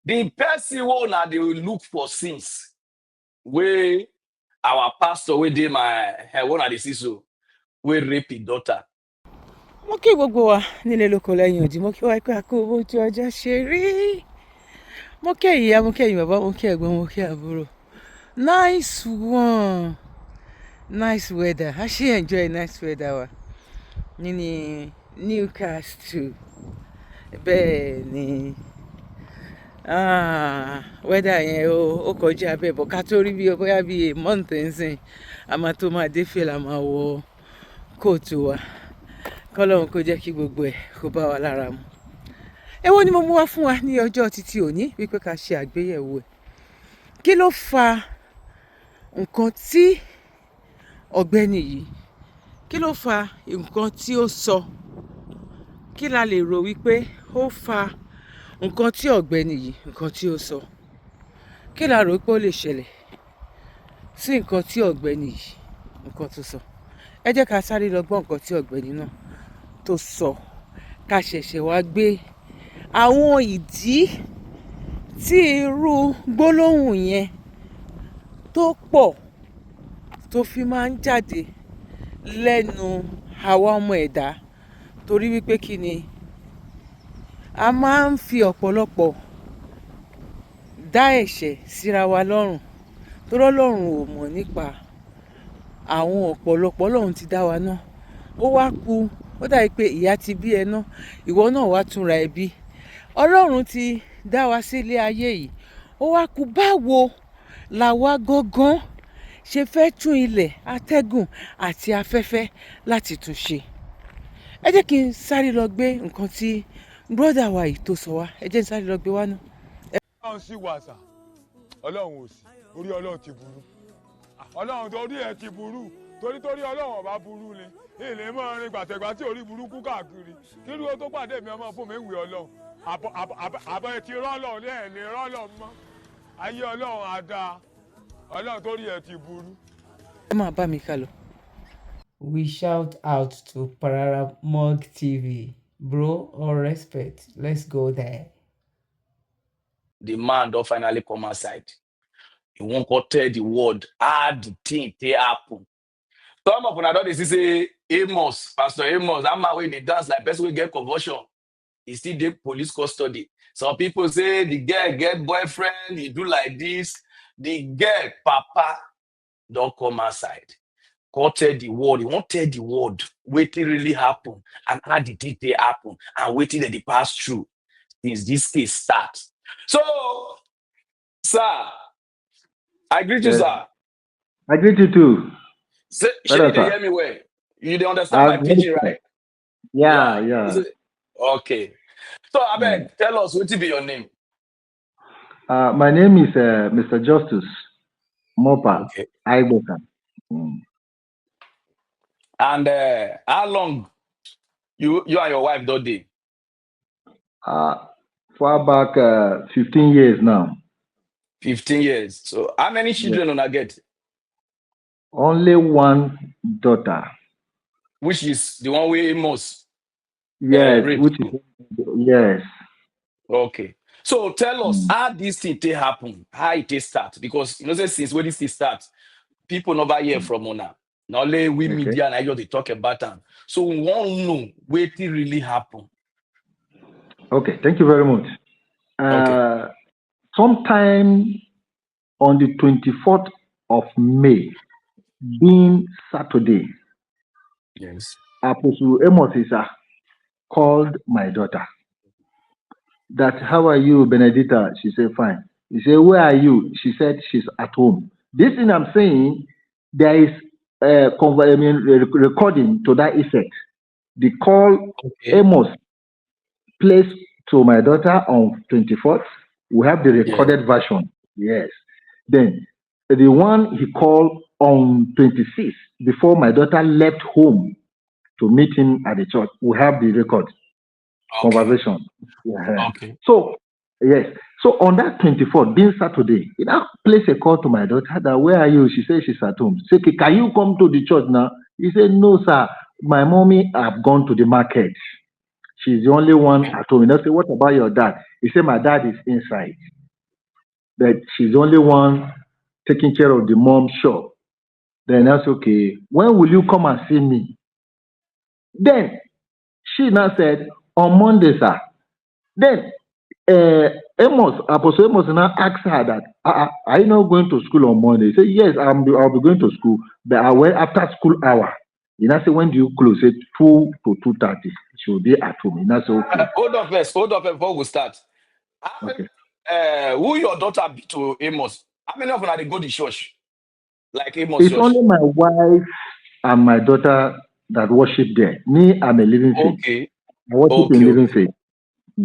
The person who na they will look for since where our pastor we did my one of the sister we rape his daughter. Mo kí gbogbo wa nílé lóko lẹ́yìn òdì, mo kí wa pé a kú owó tí ọjà ṣe rí. Mo kí ìyá, mo kí bàbá, mo kí ẹ̀gbọ́n, mo kí àbúrò. Nice one. Nice weather. I actually enjoy nice weather wa. Nini Newcastle. Bẹ́ẹ̀ ni. Weather yẹn ó kọjá bẹ́ẹ̀ bọ̀ ká tó rí bí bóyá bí a month nsìn. A máa tó máa dé fìlà máa wọ kóòtù wa. Kọ́lọ́run kó jẹ́ kí gbogbo ẹ̀ kó bá wa lára mu. Èwo ni mo mú wá fún wa ní ọjọ́ títí òní wípé ká ṣe àgbéyẹ̀wò ẹ̀. Kí ló fa nǹkan tí ọ̀gbẹ́ni yìí, kí ló fa nǹkan tí ó sọ? Kí la lè rò wípé ó fa nǹkan tí ọ̀gbẹ́ni yìí, nǹkan tí ó sọ? Kí la rò pé ó lè ṣẹlẹ̀ sí nǹkan tí ọ̀gbẹ́ni yìí, nǹkan tó sọ? Ẹ jẹ́ ká sáré lọ gbọ́ nǹkan tí ọ̀gbẹ́ni náà tó sọ. Ká ṣẹ̀ṣẹ̀ wá gbé àwọn ìdí tí irú gbólóhùn yẹn tó pọ̀ tó fi máa ń jáde lẹ́nu àwa ọmọ ẹ̀dá, torí wípé kí ni a máa ń fi ọ̀pọ̀lọpọ̀ dá ẹ̀ṣẹ̀ síra wa lọ́rùn, torí Ọlọ́run ò mọ̀ nípa àwọn ọ̀pọ̀lọpọ̀. Ọlọ́run ti dá wa náà, ó wá kù, ó dàbí pé ìyá ti bí ẹ náà, ìwọ náà wá túnra ẹ bí. Ọlọ́run ti dá wa sílé ayé yìí, ó wá kù báwo làwa gangan ṣe fẹ́ tún ilẹ̀, atẹ́gùn àti afẹ́fẹ́ láti tún ṣe. Ẹ jẹ́ kí n sáré lọ gbé nǹkan tí brọ́dà wa yìí tó sọ wá. Ẹ jẹ́ n sáré lọ gbé wá náà. Ọlọ́run sì wà sà, Ọlọ́run ò sí, orí Ọlọ́run ti burú. Ọlọ́run torí ẹ̀ ti burú, torí Ọlọ́run ọba burú ni. Ilé mọ́ rin gbàtẹ̀gbà tí orí burúkú káàkiri. Kí ló tó pàdé mi ọmọ fún mi ìwé Ọlọ́run? Àbọ̀ ẹ̀ ti rọ́lọ̀ ní ẹ̀ ní rọ́lọ̀ mọ́. Ayé Ọlọ́run á dáa. Ọlọ́run torí ẹ̀ ti burú. Ẹ máa bá mi ká lọ. We shout out to Pararan TV. Bro, all respect. Let's go there. The man don't finally come outside. He won't go tell the world how the thing they happen. Some of them don't say Amos, Pastor Amos, that man when they dance like person will get conversion. He still did police custody. Some people say the girl get boyfriend, he do like this. The girl, Papa, don't come outside. Go tell the world. He won't tell the world what really happened and how the thing they happen and waiting that they pass through since this case starts. So, sir, I greet you, sir. I greet you too. Say, you hear me well? You don't understand my pidgin, right? Yeah. Okay. So, Abeg, tell us what be your name. My name is Mr. Justice Mopa Aiboka. And how long you and your wife don't date? Far back 15 years now. 15 years. So how many children do you get? Only one daughter. Which is the one we most? Yes. Yes. Okay. So tell us how this thing happen, how it start. Because you know since when this thing starts, people never hear from Ona. Not only we media and I just they talk about them. So we want to know what it really happened. Okay, thank you very much. Sometime on the 24th of May, being Saturday, yes, Apostle Amos called my daughter. That, how are you, Benedita? She said, fine. He said, where are you? She said, she's at home. This thing I'm saying, there is recording to that effect. The call Amos placed to my daughter on 24th. We have the recorded version. Yes. Then the one he called on 26th, before my daughter left home to meet him at the church. We have the record conversation. Yeah. Okay. So, yes. So on that 24th, being Saturday, he now placed a call to my daughter that, where are you? She said she's at home. Say, can you come to the church now? He said, no, sir. My mommy have gone to the market. She's the only one at home. I say, what about your dad? He said, my dad is inside. That she's the only one taking care of the mom's shop. Then that's okay. When will you come and see me? Then she now said, on Monday, sir. Then Apostle Amos now asked her that, are you not going to school on Monday? He said, yes, I'll be going to school, but I went after school hour. You know, say, when do you close? Say 2 to 2:30. She will be at home. You know, say, okay. Hold on first before we start. Okay. Who your daughter be to Amos? How many of them are they go to church? Like Amos It's church? only my wife and my daughter that worship there. Me, I'm a living faith. Okay. I worship in living faith.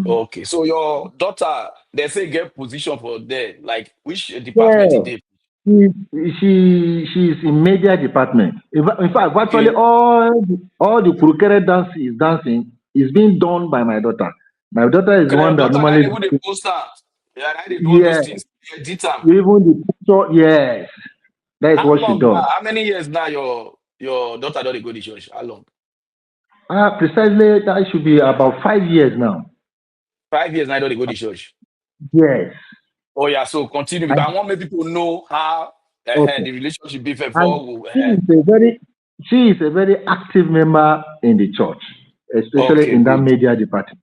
Okay. So your daughter, they say get position for there. Like which department Yeah. is it? She's in media department. In fact, virtually all the Kurukere dancing is being done by my daughter. My daughter is the one that normally. Even the poster. Yeah, they do all those things. Even the picture, yes. That is what she does. How many years now your daughter don't go to church? How long? Precisely, that should be about 5 years now. 5 years now, don't go to church? Yes. Oh yeah, so continue because I want maybe people to know how the relationship be before. She is a very active member in the church, especially in that media department.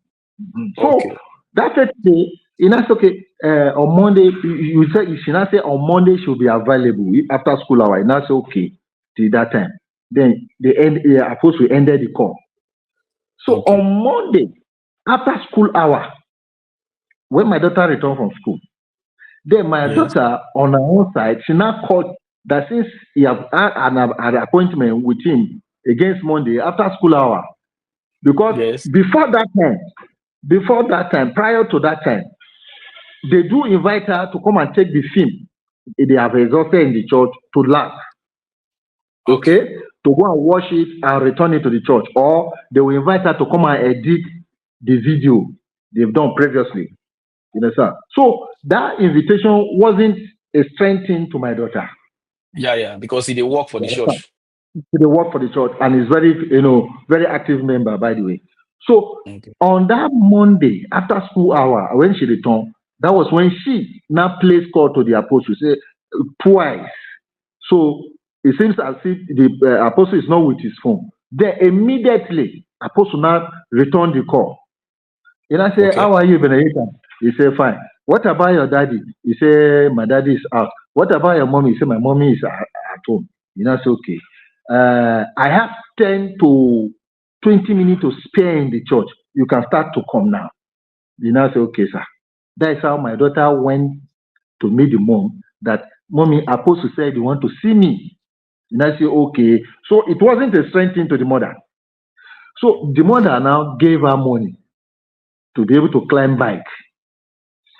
So that day, that's okay. On Monday, you should not say on Monday she'll be available after school hour. And that's okay till that time. Then supposed to ended the call. So on Monday, after school hour, when my daughter returned from school, then my daughter on her own side, she now called that since he have had an appointment with him against Monday after school hour. Because before that time, prior to that time, they do invite her to come and take the film they have exhausted in the church to laugh. Okay? To go and watch it and return it to the church. Or they will invite her to come and edit the video they've done previously. You understand? So that invitation wasn't a strange thing to my daughter. Yeah, because he work for the church. They work for the church and is very active member, by the way. So on that Monday, after school hour, when she returned, that was when she now placed call to the apostle, say twice. So it seems as if the apostle is not with his phone. Then immediately, apostle now returned the call. And I say, how are you, Benedicta? He said, fine. What about your daddy? He said, my daddy is out. What about your mommy? He said, my mommy is at home. I say, okay. I have 10 to 20 minutes to spare in the church. You can start to come now. I say, okay, sir. That is how my daughter went to meet the mom. That mommy, apostle said you want to see me. I say, okay. So it wasn't a strange thing to the mother. So the mother now gave her money to be able to climb bike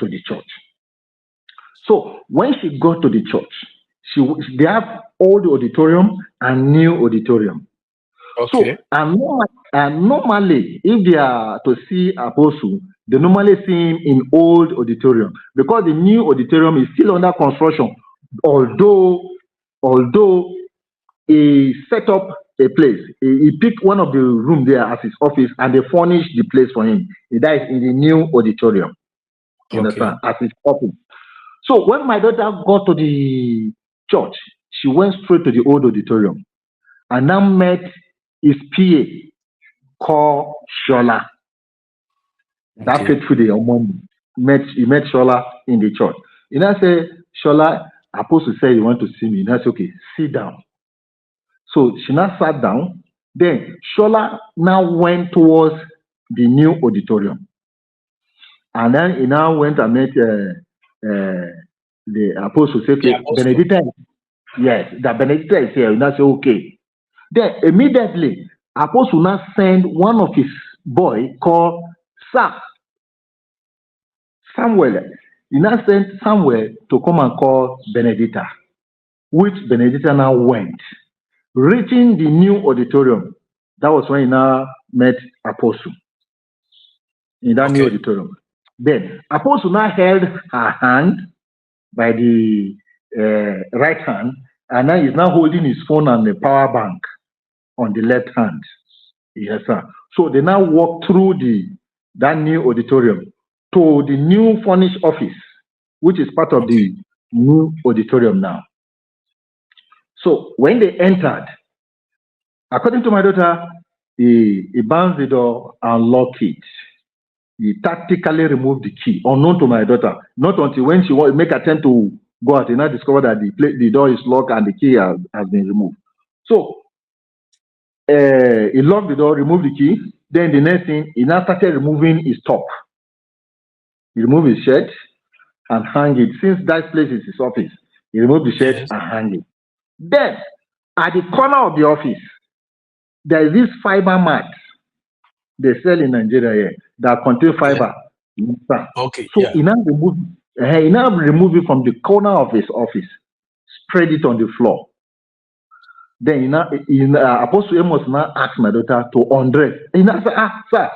to the church. So when she got to the church, they have old auditorium and new auditorium. Okay. So and normally, if they are to see apostle, they normally see him in old auditorium because the new auditorium is still under construction. Although he set up a place, he picked one of the rooms there as his office, and they furnished the place for him. That is in the new auditorium. You understand? As his office. So when my daughter got to the church, she went straight to the old auditorium and now met his PA called Shola. That fateful day on Monday, he met Shola in the church. I say, Shola, apostle said you want to see me. I say, okay, sit down. So she now sat down. Then Shola now went towards the new auditorium. And then he now went and met the apostle. Said, okay, Benedicta, yes, that Benedicta is here. And I say, okay. Then immediately, apostle now sent one of his boy called Samuel. He now sent Samuel to come and call Benedicta, which Benedicta now went. Reaching the new auditorium, that was when he now met apostle in that new auditorium. Then apostle now held her hand by the right hand, and now he's now holding his phone and the power bank on the left hand. Yes, sir. So they now walk through that new auditorium to the new furnished office, which is part of the new auditorium now. So when they entered, according to my daughter, he bounced the door and locked it. He tactically removed the key, unknown to my daughter. Not until when she make attempt to go out, he now discovered that the door is locked and the key has been removed. So he locked the door, removed the key. Then the next thing, he now started removing his top. He removed his shirt and hang it. Since that place is his office, he removed the shirt and hang it. Then, at the corner of the office, there is this fiber mat they sell in Nigeria here that contain fiber. Okay. So he now removed it from the corner of his office, spread it on the floor. Then Apostle Amos now asked my daughter to undress. He now said, sir,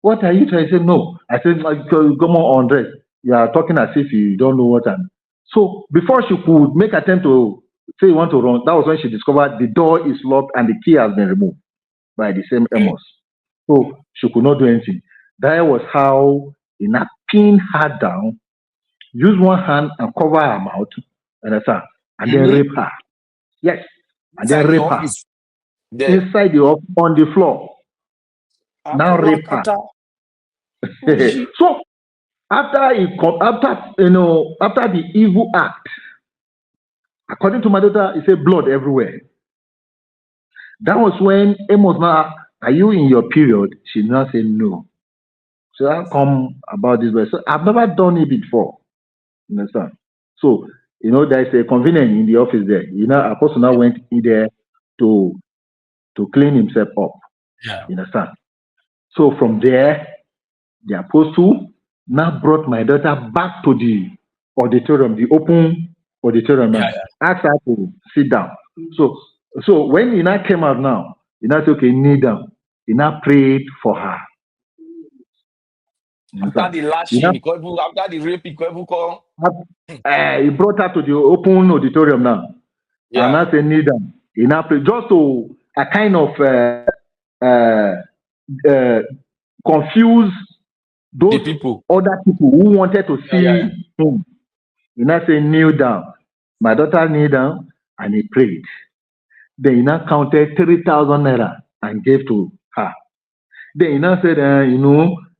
what are you trying to say? No. I said, come on, undress. You are talking as if you don't know what I'm. So before she could make attempt to say you want to run, that was when she discovered the door is locked and the key has been removed by the same Amos. So she could not do anything. That was how he now pinned her down, use one hand and cover her mouth, and then rape her. Yes. And then rape her. Inside the office, on the floor. Now rape her. So after the evil act, according to my daughter, he said blood everywhere. That was when Amos now asked, are you in your period? She now said no. So how come about this? So I've never done it before. You understand? So, there's a convenience in the office there. Apostle now went in there to clean himself up. Yeah. You understand? So from there, the apostle now brought my daughter back to the auditorium, the open auditorium, and asked her to sit down. So when he now came out now, he now said, okay, kneel down. He now prayed for her. After the lashing, after the rape, he brought her to the open auditorium now. Yeah. And now said, kneel down. He now prayed just to a kind of confuse those other people who wanted to see him. He now said, kneel down. My daughter kneeled down and he prayed. Then he now counted 3,000 naira and gave to her. Then he now said,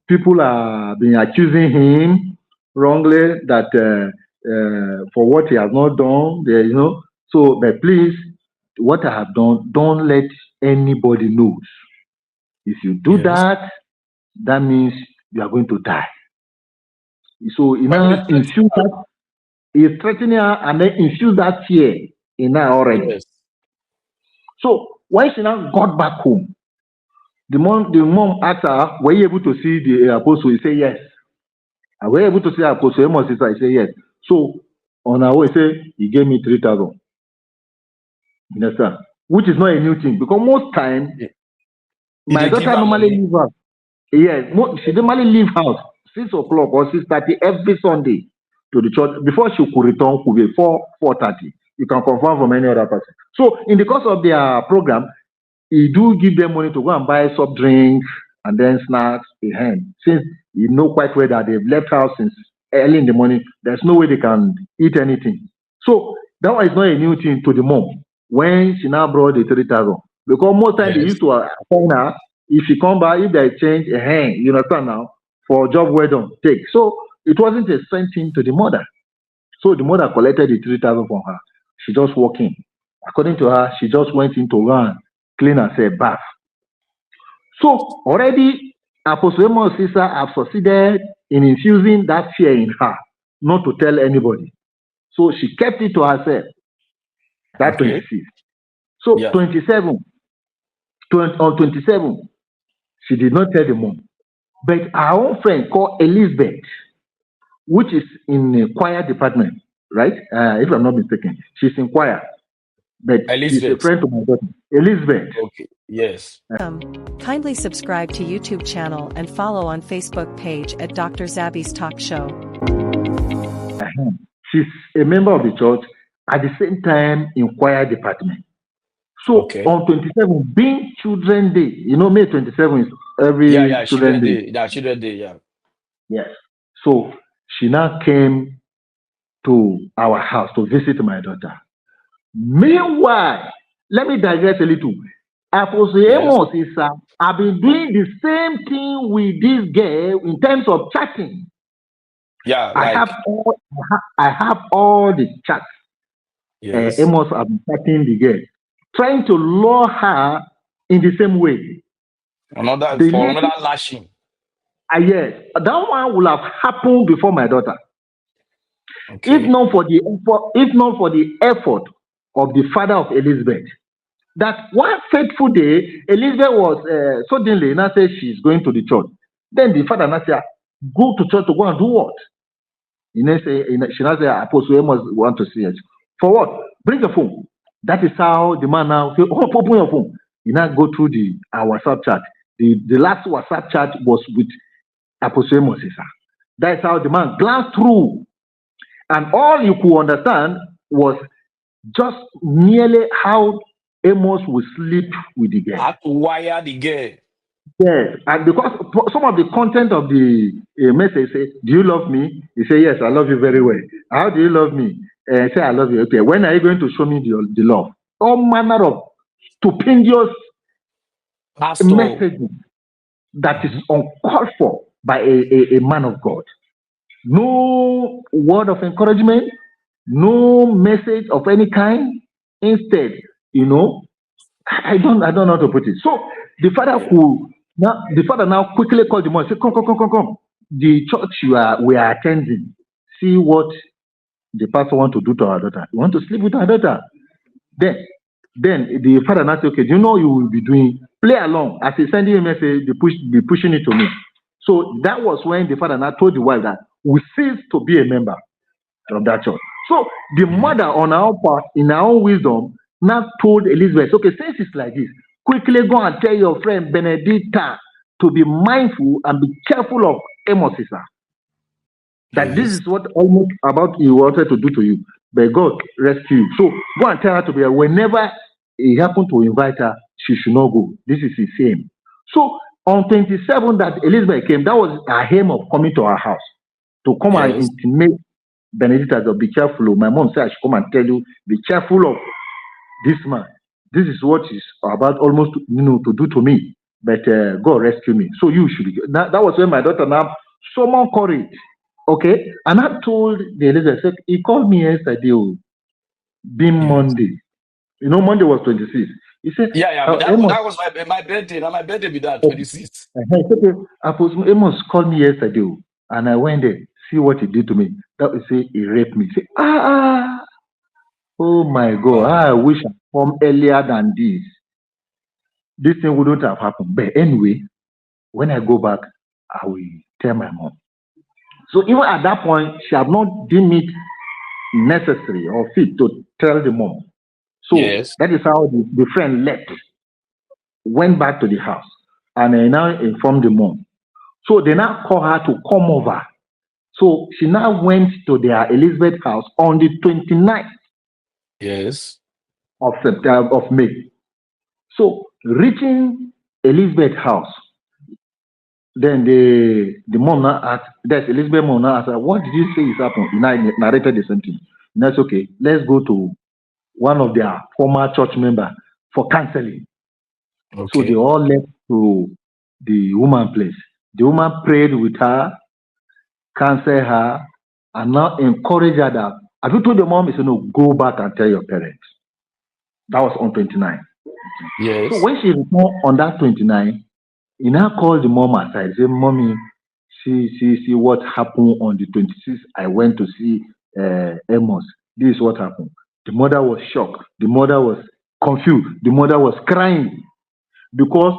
people have been accusing him wrongly that for what he has not done, So, but please, what I have done, don't let anybody know. If you do that, that means you are going to die. So he now infused that. He is threatening her and then infused that fear in her already. Yes. So when she now got back home, the mom asked her, were you able to see the apostle? He said yes. And were you able to see Apostle Amos? He said yes. So on our way, he gave me 3,000. You understand? Which is not a new thing because most time my daughter normally leave house. Yes, she normally leave house 6 o'clock or 6:30 every Sunday to the church. Before she could return, could be 4:30. You can confirm from any other person. So in the course of their program, he do give them money to go and buy soft drinks and then snacks behind. Since you know quite well that they've left house since early in the morning, there's no way they can eat anything. So that one is not a new thing to the mom when she now brought the 3,000. Because most times they used to assign her, if she come back, if they change a hand, you understand now, for job well done, take. So it wasn't a same thing to the mother. So the mother collected the 3,000 from her. She just walked in. According to her, she just went in to run, clean herself, bath. So already Apostle Amos' sister have succeeded in infusing that fear in her, not to tell anybody. So she kept it to herself. That 26. So 27, on 27, she did not tell the mom. But her own friend called Elizabeth, which is in the choir department, right? If I'm not mistaken, she's in choir. But she's a friend to my daughter. Elizabeth. Okay, yes. Kindly subscribe to YouTube channel and follow on Facebook page at Dr. Zabby's Talk Show. She's a member of the church at the same time in choir department. So on 27, being Children Day, May 27 is every Children Day. Yeah, Children Day, yeah. Yes. So she now came to our house to visit my daughter. Meanwhile, let me digress a little. Apostle Amos is, I've been doing the same thing with this girl in terms of chatting. Yeah, I have all the chats. Yes. Amos have been chatting the girl, trying to lure her in the same way. Another lashing. Yes, that one will have happened before my daughter. Okay. If not for the effort of the father of Elizabeth. That one fateful day, Elizabeth was suddenly now said she's going to the church. Then the father now said, "Go to church to go and do what?" She now said, "Apostle Amos want to see us. For what? Bring your phone." That is how the man now say, "Oh, open your phone." You now go through our WhatsApp chat. The last WhatsApp chat was with Apostle Amos. That is how the man glanced through, and all you could understand was just merely how Amos will sleep with the girl. How to wire the girl. Yes, and because some of the content of the message say, "Do you love me?" He say, "Yes, I love you very well." "How do you love me?" Say, "I love you." "Okay, when are you going to show me the love?" All manner of stupendous messages that is uncalled for by a man of God. No word of encouragement, no message of any kind. Instead, I don't know how to put it. So the father now quickly called the mom and said, Come. The church we are attending. See what the pastor want to do to our daughter. You want to sleep with our daughter. Then the father now said, "Okay, do you know you will be doing? Play along." As he sending a message, be pushing it to me. So that was when the father now told the wife that we cease to be a member of that church. So the mother on our part, in her own wisdom, now told Elizabeth, "Okay, since it's like this, quickly go and tell your friend Benedicta to be mindful and be careful of Amos, sister. That this is what almost about he wanted to do to you, but God rescue you. So go and tell her to be whenever he happened to invite her, she should not go. This is his aim." So on 27 that Elizabeth came, that was her aim of coming to our house to come and intimate Benedicta to be careful. My mom said I should come and tell you, be careful of this man. This is what is about almost to do to me, but God rescue me. So you should be. That was when my daughter now summoned courage. Okay, and I told the Elizabeth, said, he called me yesterday, being Monday. Monday was 26. He said, that was my birthday. Now my birthday be that 26. Apostle Amos called me yesterday, and I went there, see what he did to me. That would say he raped me. Say, oh my God, I wish I come earlier than this. This thing wouldn't have happened. But anyway, when I go back, I will tell my mom. So even at that point, she had not deemed it necessary or fit to tell the mom. So that is how the friend left, went back to the house, and I now informed the mom. So they now call her to come over. So she now went to their Elizabeth house on the 29th of September of May. So reaching Elizabeth house, then the mom now asked, that's Elizabeth mom now asked her, "What did you say is happening?" And I narrated the same thing. And that's okay. Let's go to one of their former church members for counseling. Okay. So they all left to the woman place. The woman prayed with her, counseled her, and now encouraged her that, have you told your mom? He said, "No, go back and tell your parents." That was on 29. Yes. So when she returned on that 29, he now called the mom aside, said, "Mommy, see what happened on the 26th. I went to see Amos. This is what happened." The mother was shocked. The mother was confused. The mother was crying because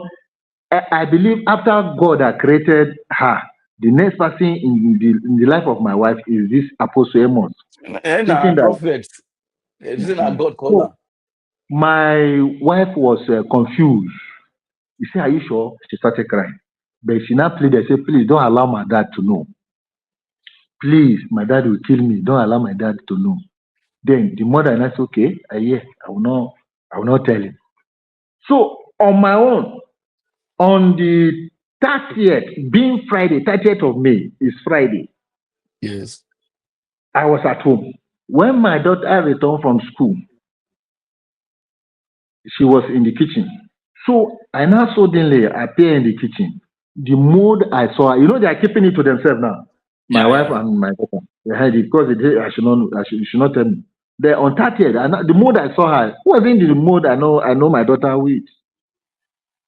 I believe after God had created her, the next person in the life of my wife is this Apostle Amos. Prophet. God called her. My wife was confused. He said, "Are you sure?" She started crying. But she now pleaded, said, "Please don't allow my dad to know. Please, my dad will kill me. Don't allow my dad to know." Then the mother and I said, "Okay, I will not tell him." So on my own, on the 30th, being Friday, 30th of May is Friday, Yes. I was at home. When my daughter returned from school, she was in the kitchen. So I now suddenly appear in the kitchen. The mood I saw, they are keeping it to themselves now. My wife Yeah. and my daughter, they had it because I should not tell me. Then on 30th, the mood I saw her wasn't the mood I know my daughter with.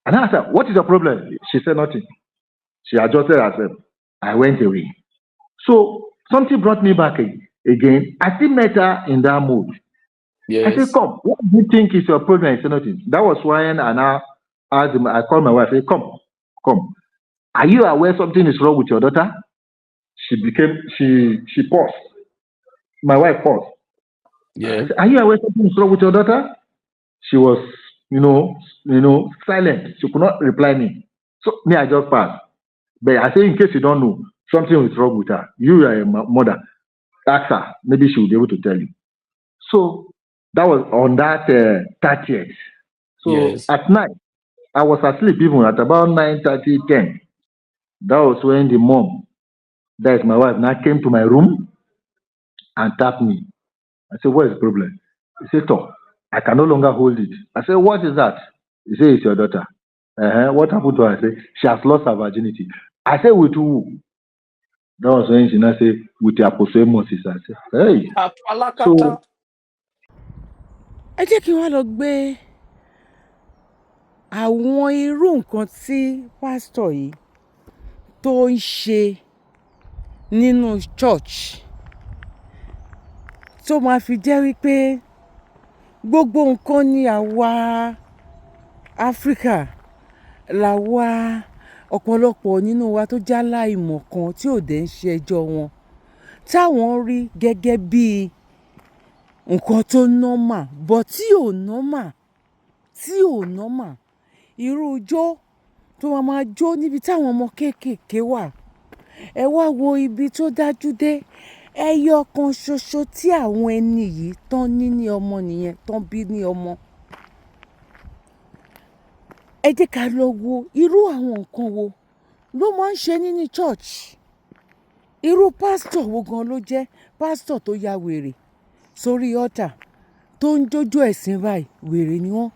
And I said, "What is the problem?" She said nothing. She adjusted herself. I went away. So something brought me back again. I still met her in that mood. I said, Yes. "Come, what do you think is your problem?" She said nothing. That was when I called my wife. I said, come. Are you aware something is wrong with your daughter? She paused. My wife paused. I Yeah. said, "Are you aware something is wrong with your daughter?" She was, silent. She could not reply me. So me, I just passed. But I say, in case you don't know, something is wrong with her. You are a mother. Ask her. Maybe she will be able to tell you. So that was on that 30th. So Yes. at night, I was asleep even at about 9:30, 10. That was when the mom, that is my wife, now came to my room and tapped me. I said, "What is the problem?" He said, "Tom, I can no longer hold it." I said, "What is that?" He said, "It's your daughter." What happened to her? I said, "She has lost her virginity." I said, "With who?" That was when she now said, "With the Apostle Moses." I said, "Hey." Apalakata. So ẹ jẹ́ kí wọ́n lọ gbé àwọn irú nǹkan tí pásítọ̀ yìí tó ń ṣe nínú church tó máa fi jẹ́ wípé gbogbo nǹkan ni àwa Áfíríkà làwa ọ̀pọ̀lọpọ̀ nínú wa tó já láìmọ̀ kan tí ò dẹ̀ ń ṣe ẹjọ́ wọn táwọn rí gẹ́gẹ́ bí nǹkan tó normal but tí ò normal irú ijó tó máa jó níbi táwọn ọmọ kéékèèké wà ẹ wá wo ibi tó dájú dé ẹyọ kan ṣoṣo tí àwọn ẹni yìí tán ní ní ọmọ nìyẹn tán bí ní ọmọ ẹ jẹ́ ká lọ wo irú àwọn nǹkan wo ló máa ń ṣe nínú church irú pásítọ̀ wo gan ló jẹ́ pásítọ̀ tó ya wèrè sórí ọ̀tà tó ń jójó ẹ̀sìn báyìí wèrè ni wọ́n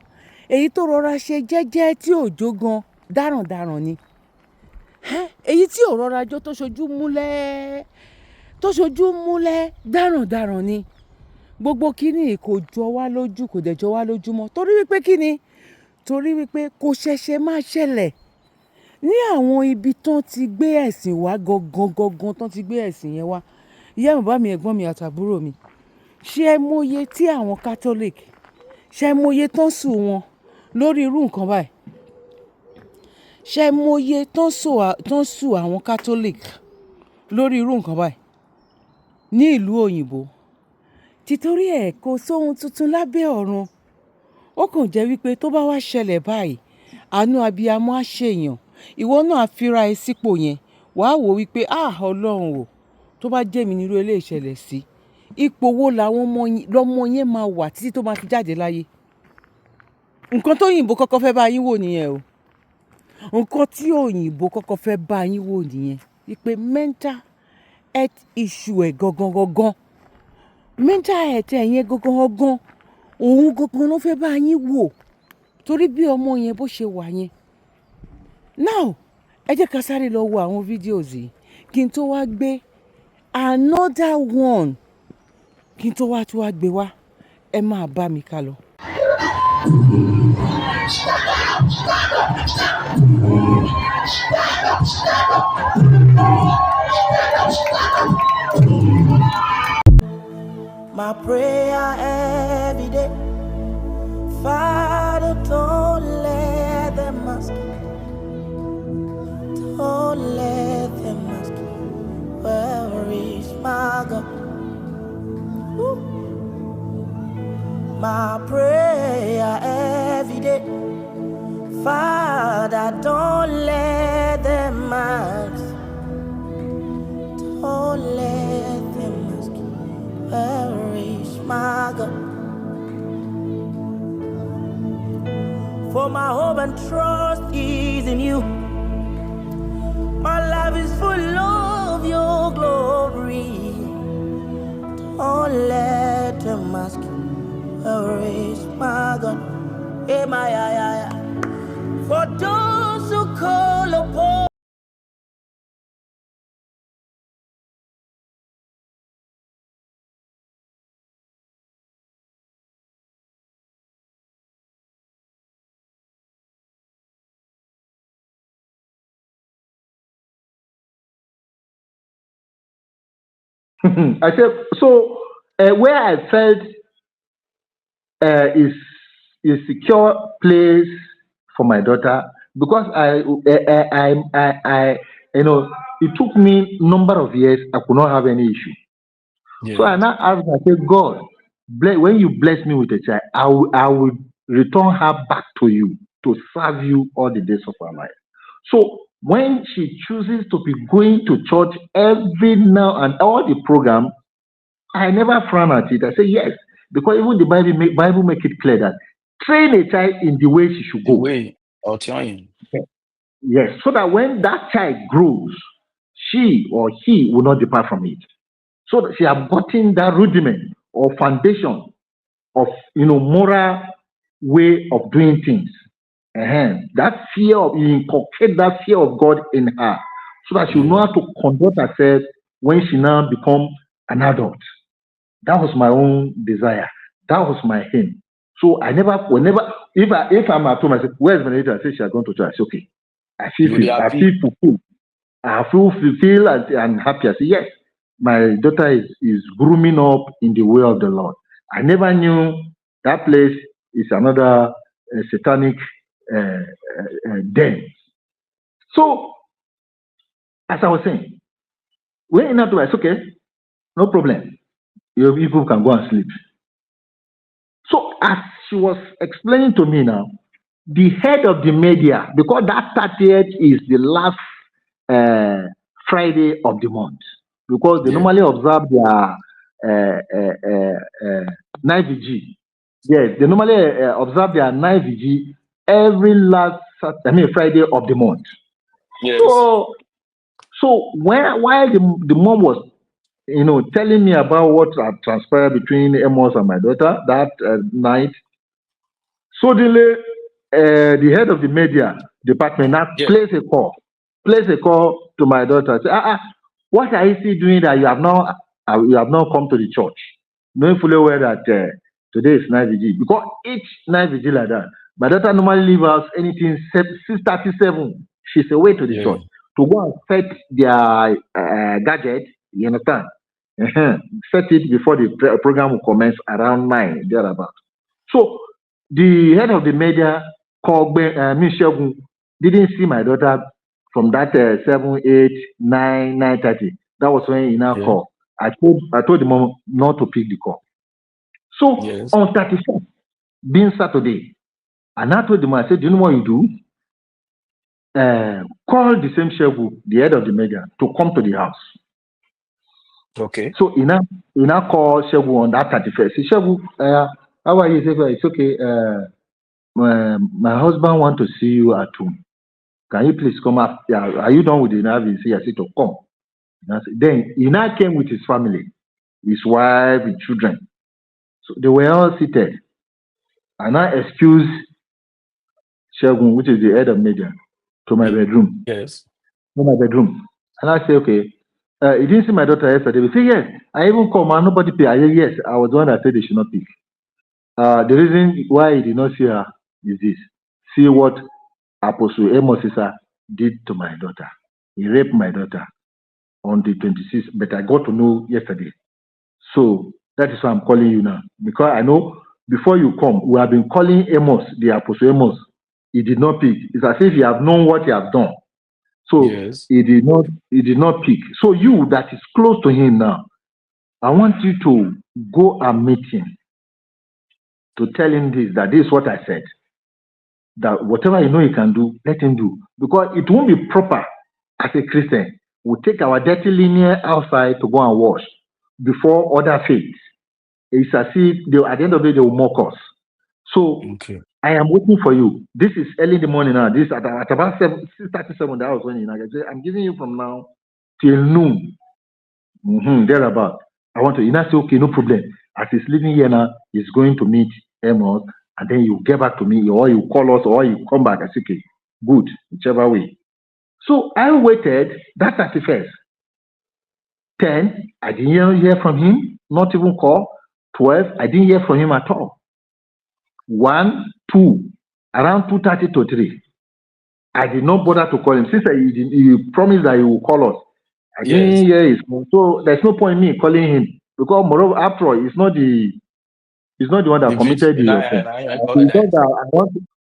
èyí tó rọra ṣe jẹ́jẹ́ tí òjò gan dáràndáràn ni èyí tí ò rọra jó tó ṣojú múlẹ̀ dáràndáràn ni gbogbo kíní kò jọ wá lójú kò dẹ̀ jọ wá lójú mọ́ torí wípé kíni torí wípé kò ṣẹ̀ṣẹ̀ máa ṣẹlẹ̀ ní àwọn ibi tán ti gbé ẹ̀sìn wá gangan tán ti gbé ẹ̀sìn yẹn wá ìyá mi bàbá mi ẹ̀gbọ́n mi àtàbúrò mi ṣé ẹ mọye tí àwọn Catholic ṣé ẹ mọye tán sùn wọn lórí irú nǹkan báyìí ṣé ẹ mọye tán sùn àwọn Catholic lórí irú nǹkan báyìí ní ìlú òyìnbó títorí ẹ̀ kò sóhun tuntun lábẹ́ ọ̀run ó kàn jẹ́ wípé tó bá wá ṣẹlẹ̀ báyìí àánú abiyamọ á ṣèyàn ìwọ náà fira ẹ sípò yẹn wàá wò wípé Ọlọ́run o tó bá jẹ́ mi nírú eléyìí ṣẹlẹ̀ sí ipò wo làwọn lọ́mọ yẹn máa wà títí tó máa fi jáde láyé nǹkan tó òyìnbó kọ́kọ́ fẹ́ bá yín wò nìyẹn o nǹkan tí òyìnbó kọ́kọ́ fẹ́ bá yín wò nìyẹn wípé mental health issue ẹ̀ gangan mental health ẹ̀ yẹn gangan òun gangan ló fẹ́ bá yín wò torí bí ọmọ yẹn bó ṣe wà yẹn now ẹ jẹ́ ká sáré lọ wo àwọn videos yìí kí n tó wá gbé another one kí n tó wá gbé wá ẹ máa bá mi ká lọ. My prayer every day, Father, don't let them ask, don't let them ask, where is my God? Ooh. My prayer every day, Father, don't let them ask, don't let them ask, where is my God? For Oh, my hope and trust is in you. My life is full of your glory. Don't let them ask you, where is my God? Hey, my, for those who call upon. I said, so where I felt is a secure place for my daughter, because I it took me number of years, I could not have any issue. So I now asked, I said, God, when you bless me with a child, I will return her back to you to serve you all the days of our life. So when she chooses to be going to church every now and all the program, I never frown at it. I say yes, because even the Bible make it clear that train a child in the way she should go. The way, yes, so that when that child grows, she or he will not depart from it. So that she have gotten that rudiment or foundation of moral way of doing things. That fear of you inculcate that fear of God in her, so that she will know how to conduct herself when she now become an adult. That was my own desire. That was my aim. So I never, if I'm at home, I say, where's Benedita? I say she has gone to church. I say, okay. I feel fulfilled. I feel fulfilled and happy. I say, yes, my daughter is grooming up in the way of the Lord. I never knew that place is another satanic den. So, as I was saying, when in that way, I said, okay, no problem. Your people can go and sleep. So, as she was explaining to me now, the head of the media, because that 30th is the last Friday of the month, because they normally observe their night vigil. Yes, they normally observe their night vigil every last Friday of the month. Yes. So while the mom was telling me about what had transpired between Amos and my daughter that night, suddenly the head of the media department now placed a call to my daughter. Say, what are you still doing that you have not come to the church? Knowing fully well that today is night vigil, because each night vigil like that, my daughter normally leave us anything 6:37. She's away to the church to go and set their gadget. You understand? Set it before the program will commence around 9 thereabout. So the head of the media called Michelle, didn't see my daughter from that 7, 8, 9, 9:30. That was when he now called. I told the mom not to pick the call. So on 31st, being Saturday, and I told the mom, I said, do you know what you do? Call the same Shehu, the head of the media, to come to the house. Okay. So he now called Shehu on that 31st. He said, Shehu, how are you? He said, it's okay. My husband wants to see you at home. Can you please come up? Are you done with the interview? I said, to come. Then he now came with his family, his wife, his children. So they were all seated. And I excused Shegun, which is the head of media, to my bedroom. Yes. To my bedroom. And I say, okay. He didn't see my daughter yesterday. We say, yes. I even called, man, nobody paid. I said, yes. I was the one that said they should not pick. The reason why he did not see her is this. See what Apostle Amos did to my daughter. He raped my daughter on the 26th, but I got to know yesterday. So that is why I'm calling you now. Because I know before you come, we have been calling Amos, the Apostle Amos. He did not pick. It's as if he have known what he have done. So he did not pick. So you that is close to him now, I want you to go and meet him, to tell him that this is what I said. That whatever you know he can do, let him do. Because it won't be proper as a Christian. We'll take our dirty linear outside to go and wash before other faiths. It's as if at the end of the day they will mock us. So I am waiting for you. This is early in the morning now. This at about 6:37 that I was waiting. I say, I'm giving you from now till noon. Thereabout. I want to, you know, say, okay, no problem. As he's leaving here now, he's going to meet Amos, and then you get back to me, or you call us, or you come back. I say, okay, good, whichever way. So I waited, that's 31st. 10, I didn't hear from him, not even call. 12, I didn't hear from him at all. 1, 2, around 2:30 to 3. I did not bother to call him since he promised that he will call us. I didn't hear his phone, so there's no point in me calling him because moreover, after all, he's not the one that committed the offense.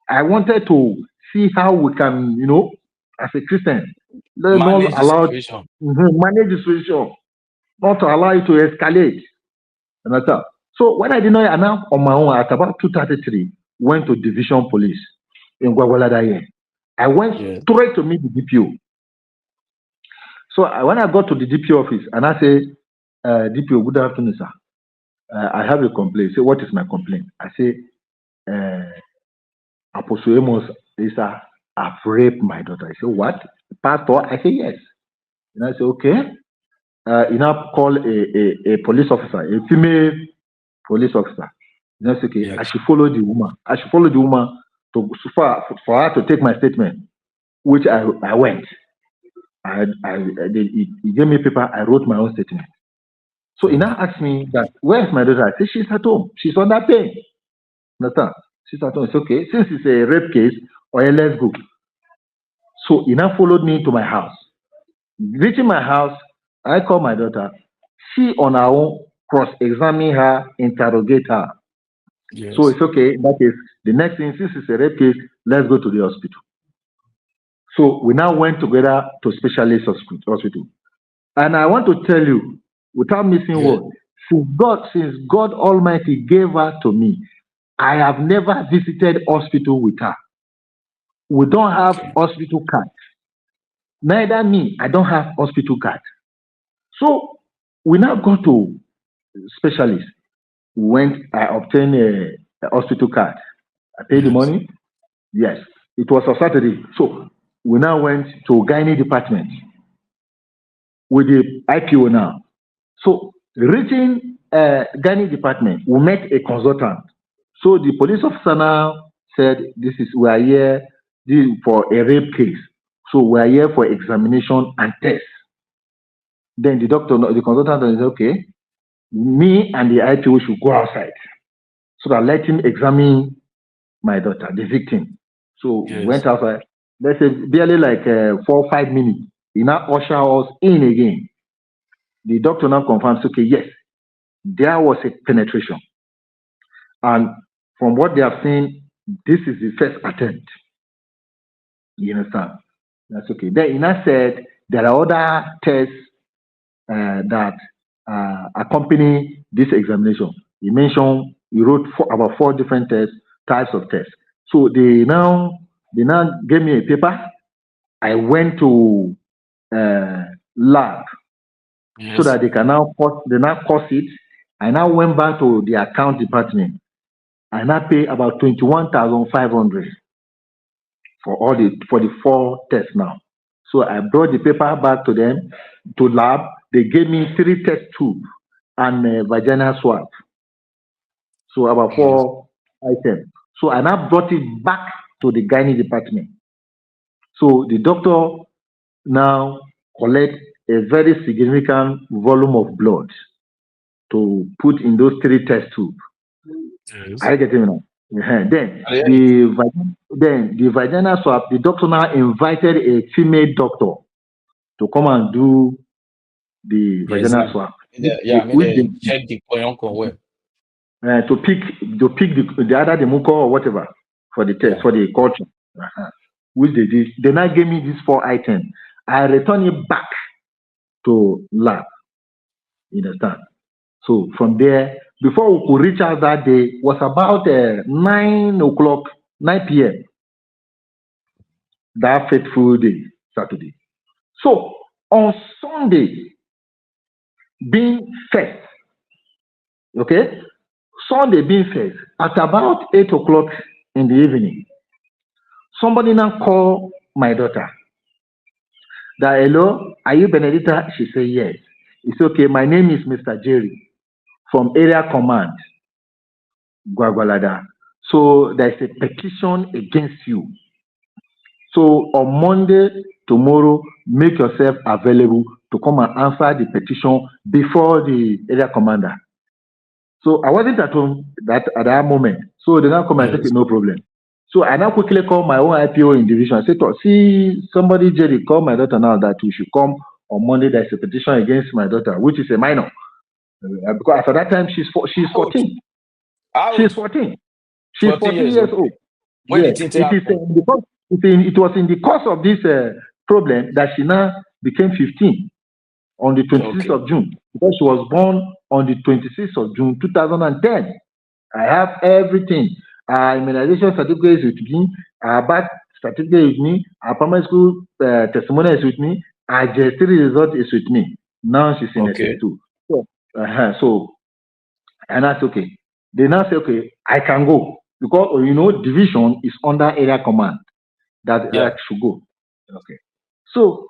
I wanted to see how we can, you know, as a Christian, manage the situation. Manage the situation, not to allow it to escalate. Understand? So when I did not announce on my own at about 2:33, went to Division Police in Gwagwalada. I went straight to meet the DPO. So when I got to the DPO office and I say, DPO, good afternoon, sir. I have a complaint. Say, what is my complaint? I say, Apostle Amos, sir, I've raped my daughter. I say, what? Pastor? I say, yes. And I say, okay. You now call a police officer, a female police officer. You know, say, okay, I should follow the woman. I should follow the woman for her to take my statement, which I went. He gave me paper. I wrote my own statement. So he now asked me that, where's my daughter? I said, she's at home. She's under pain. Understand? She's at home. It's okay. Since it's a rape case, let's go. So he now followed me to my house. Reaching my house, I called my daughter. She on her own cross-examine her, interrogate her. Yes. So it's okay. That is the next thing. Since it's a rape case, let's go to the hospital. So we now went together to specialist hospital. And I want to tell you, without missing word, since God Almighty gave her to me, I have never visited hospital with her. We don't have hospital card. Neither me, I don't have hospital card. So we now go to specialist. I obtained a hospital card. I paid the money. Yes, it was a Saturday. So we now went to gynae department with the IPO now. So reaching gynae department, we met a consultant. So the police officer now said, we are here for a rape case. So we are here for examination and test. Then the consultant said, okay, me and the IPO should go outside so that let him examine my daughter, the victim. So we went outside. Let's say barely like 4 or 5 minutes. He now usher us in again. The doctor now confirms, okay, yes, there was a penetration. And from what they have seen, this is the first attempt. You understand? That's okay. Then he now said there are other tests that accompany this examination. He mentioned, he wrote about 4 different types of tests. So they now gave me a paper. I went to lab so that they can now cost it. I now went back to the account department. I now pay about 21,500 for the 4 tests now. So I brought the paper back to them to lab. They gave me 3 test tubes and vaginal swab. So about 4 items. So I now brought it back to the gynae department. So the doctor now collect a very significant volume of blood to put in those 3 test tubes. I get it now. Then the vaginal swab, the doctor now invited a female doctor to come and do the vaginal swab. Check the poyonko well. To pick the other the muco or whatever for the test, for the culture. Which they did. They now gave me these 4 items. I return it back to lab. You understand? So from there, before we could reach out that day, was about 9 p.m. That fateful day, Saturday. So on Sunday, being first, okay? Sunday being first, at about 8 o'clock in the evening, somebody now called my daughter. That, hello, are you Benedicta? She said, yes. It's okay. My name is Mr. Jerry from Area Command, Gwagwalada. So there's a petition against you. So on Monday, tomorrow, make yourself available to come and answer the petition before the area commander. So I wasn't at home at that moment. So they now come and say, no problem. So I now quickly call my own IPO in division. I said, see, somebody, Jerry, call my daughter now that we should come on Monday. There's a petition against my daughter, which is a minor. Because at that time, she's 14. She's 14. She's 14 years old. Yes, it was in the course of this problem that she now became 15 on the 26th of June, because she was born on the 26th of June 2010. I have everything. Our immunization certificate is with me, our birth certificate is with me, our primary school testimony is with me, our GS3 result is with me. Now she's in SS2. So, and that's okay. They now say, okay, I can go, because division is under area command that should go. Okay. So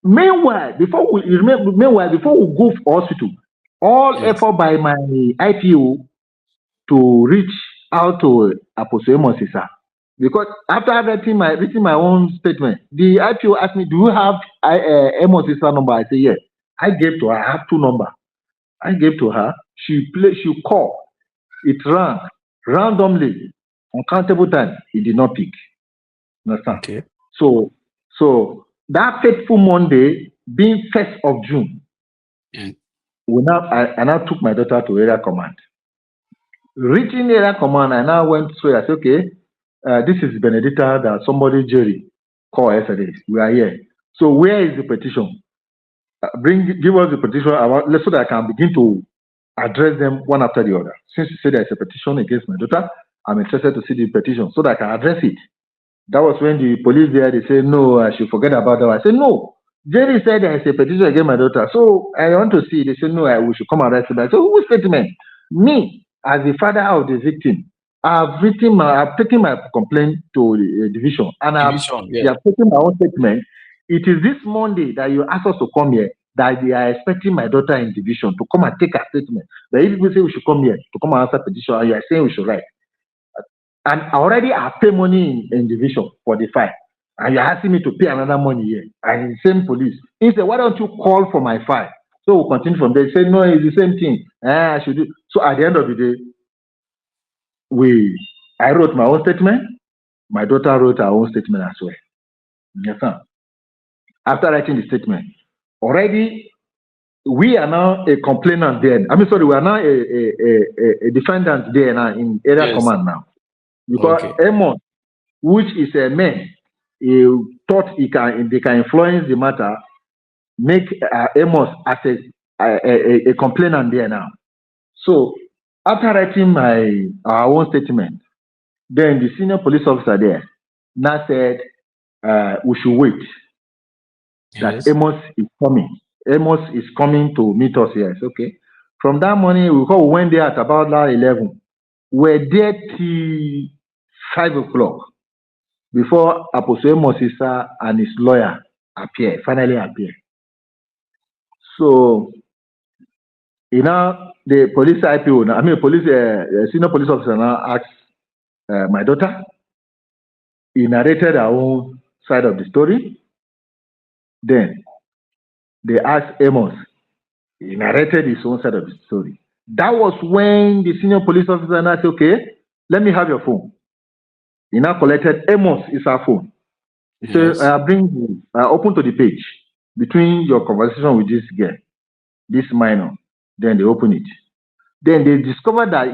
meanwhile, before we go to hospital, all effort by my IPO to reach out to Apostle Amos, because after writing my own statement, the IPO asked me, do you have Amos' number? I said, yes. I gave to her. I have 2 numbers. I gave to her. She called. It rang randomly, uncountable time. He did not pick. Understand? Okay. So that fateful Monday, being 1st of June, I now took my daughter to area command. Reaching area command, I now went to. I said, okay, this is Benedicta that somebody, Jerry, called yesterday. We are here. So where is the petition? Give us the petition so that I can begin to address them one after the other. Since you said there's a petition against my daughter, I'm interested to see the petition so that I can address it. That was when the police there, they said, no, I should forget about that. I said, no. Jerry said there's a petition against my daughter. So I want to see. They said, no, we should come arrest him. I said, whose statement? Me, as the father of the victim, I've taken my complaint to the division. And I've taken my own statement. It is this Monday that you asked us to come here, that they are expecting my daughter in division to come and take a statement. But if people say we should come here to come and answer petition, and you are saying we should write. And I already have paid money in division for the file. And you're asking me to pay another money here. And the same police. He said, why don't you call for my file? So we'll continue from there. He said, no, it's the same thing. I should do. So at the end of the day, I wrote my own statement. My daughter wrote her own statement as well. Yes, sir. After writing the statement, already we are now a complainant there. We are now a defendant there now in area command now. Because Amos, which is a man, he thought they can influence the matter, make Amos as a complainant there now. So after writing our own statement, then the senior police officer there now said we should wait. That Amos is coming. Amos is coming to meet us here. It's okay. From that morning, we went there at about 11. We're there till 5 o'clock before Apostle Amos and his lawyer finally appear. So, the police IPO, senior police officer now asked my daughter. He narrated our own side of the story. Then they asked Amos. He narrated his own side of the story. That was when the senior police officer now said, okay, let me have your phone. He now collected Amos' phone. He said, open to the page between your conversation with this girl, this minor. Then they open it. Then they discovered that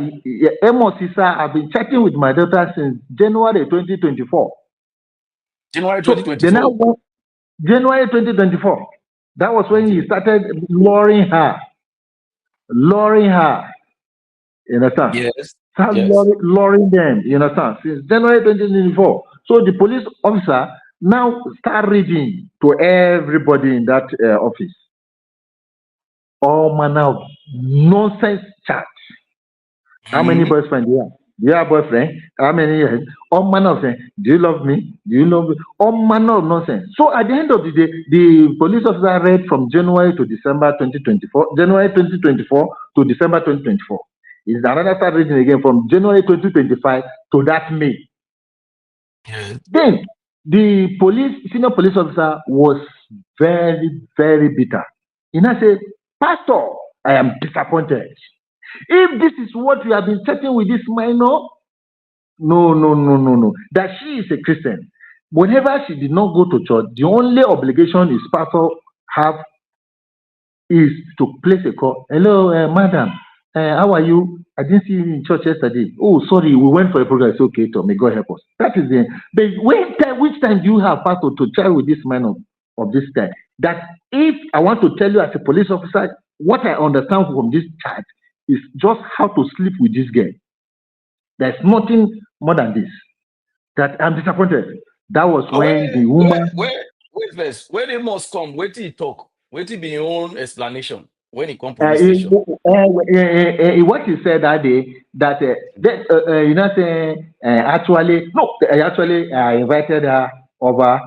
Amos have been chatting with my daughter since January 2024. January 2024. January 2024. That was when he started luring her. You understand? Yes. Luring them. You understand? Since January 2024. So the police officer now start reading to everybody in that office all manner of nonsense chat. How many boyfriends do you have? Do you have a boyfriend? How many years? All manner of things. Do you love me? Do you love me? All manner of nonsense. So at the end of the day, the police officer read from January to December 2024, January 2024 to December 2024. Is another start reading again from January 2025 to that May. Yes. Then the senior police officer was very, very bitter. He now said, Pastor, I am disappointed. If this is what you have been setting with this minor, no. That she is a Christian. Whenever she did not go to church, the only obligation his pastor have is to place a call. Hello, madam. How are you? I didn't see you in church yesterday. Oh, sorry, we went for a program. It's okay, Tom. May God help us. That is the. But which time do you have, pastor, to try with this man of this guy? That if I want to tell you as a police officer, what I understand from this chat is just how to sleep with this girl. There's nothing more than this. That I'm disappointed. That was when the woman. Wait first. When he must come, wait till he talk. Wait till be your own explanation. When he come police station. What he said that day, that you know, actually, I invited her over.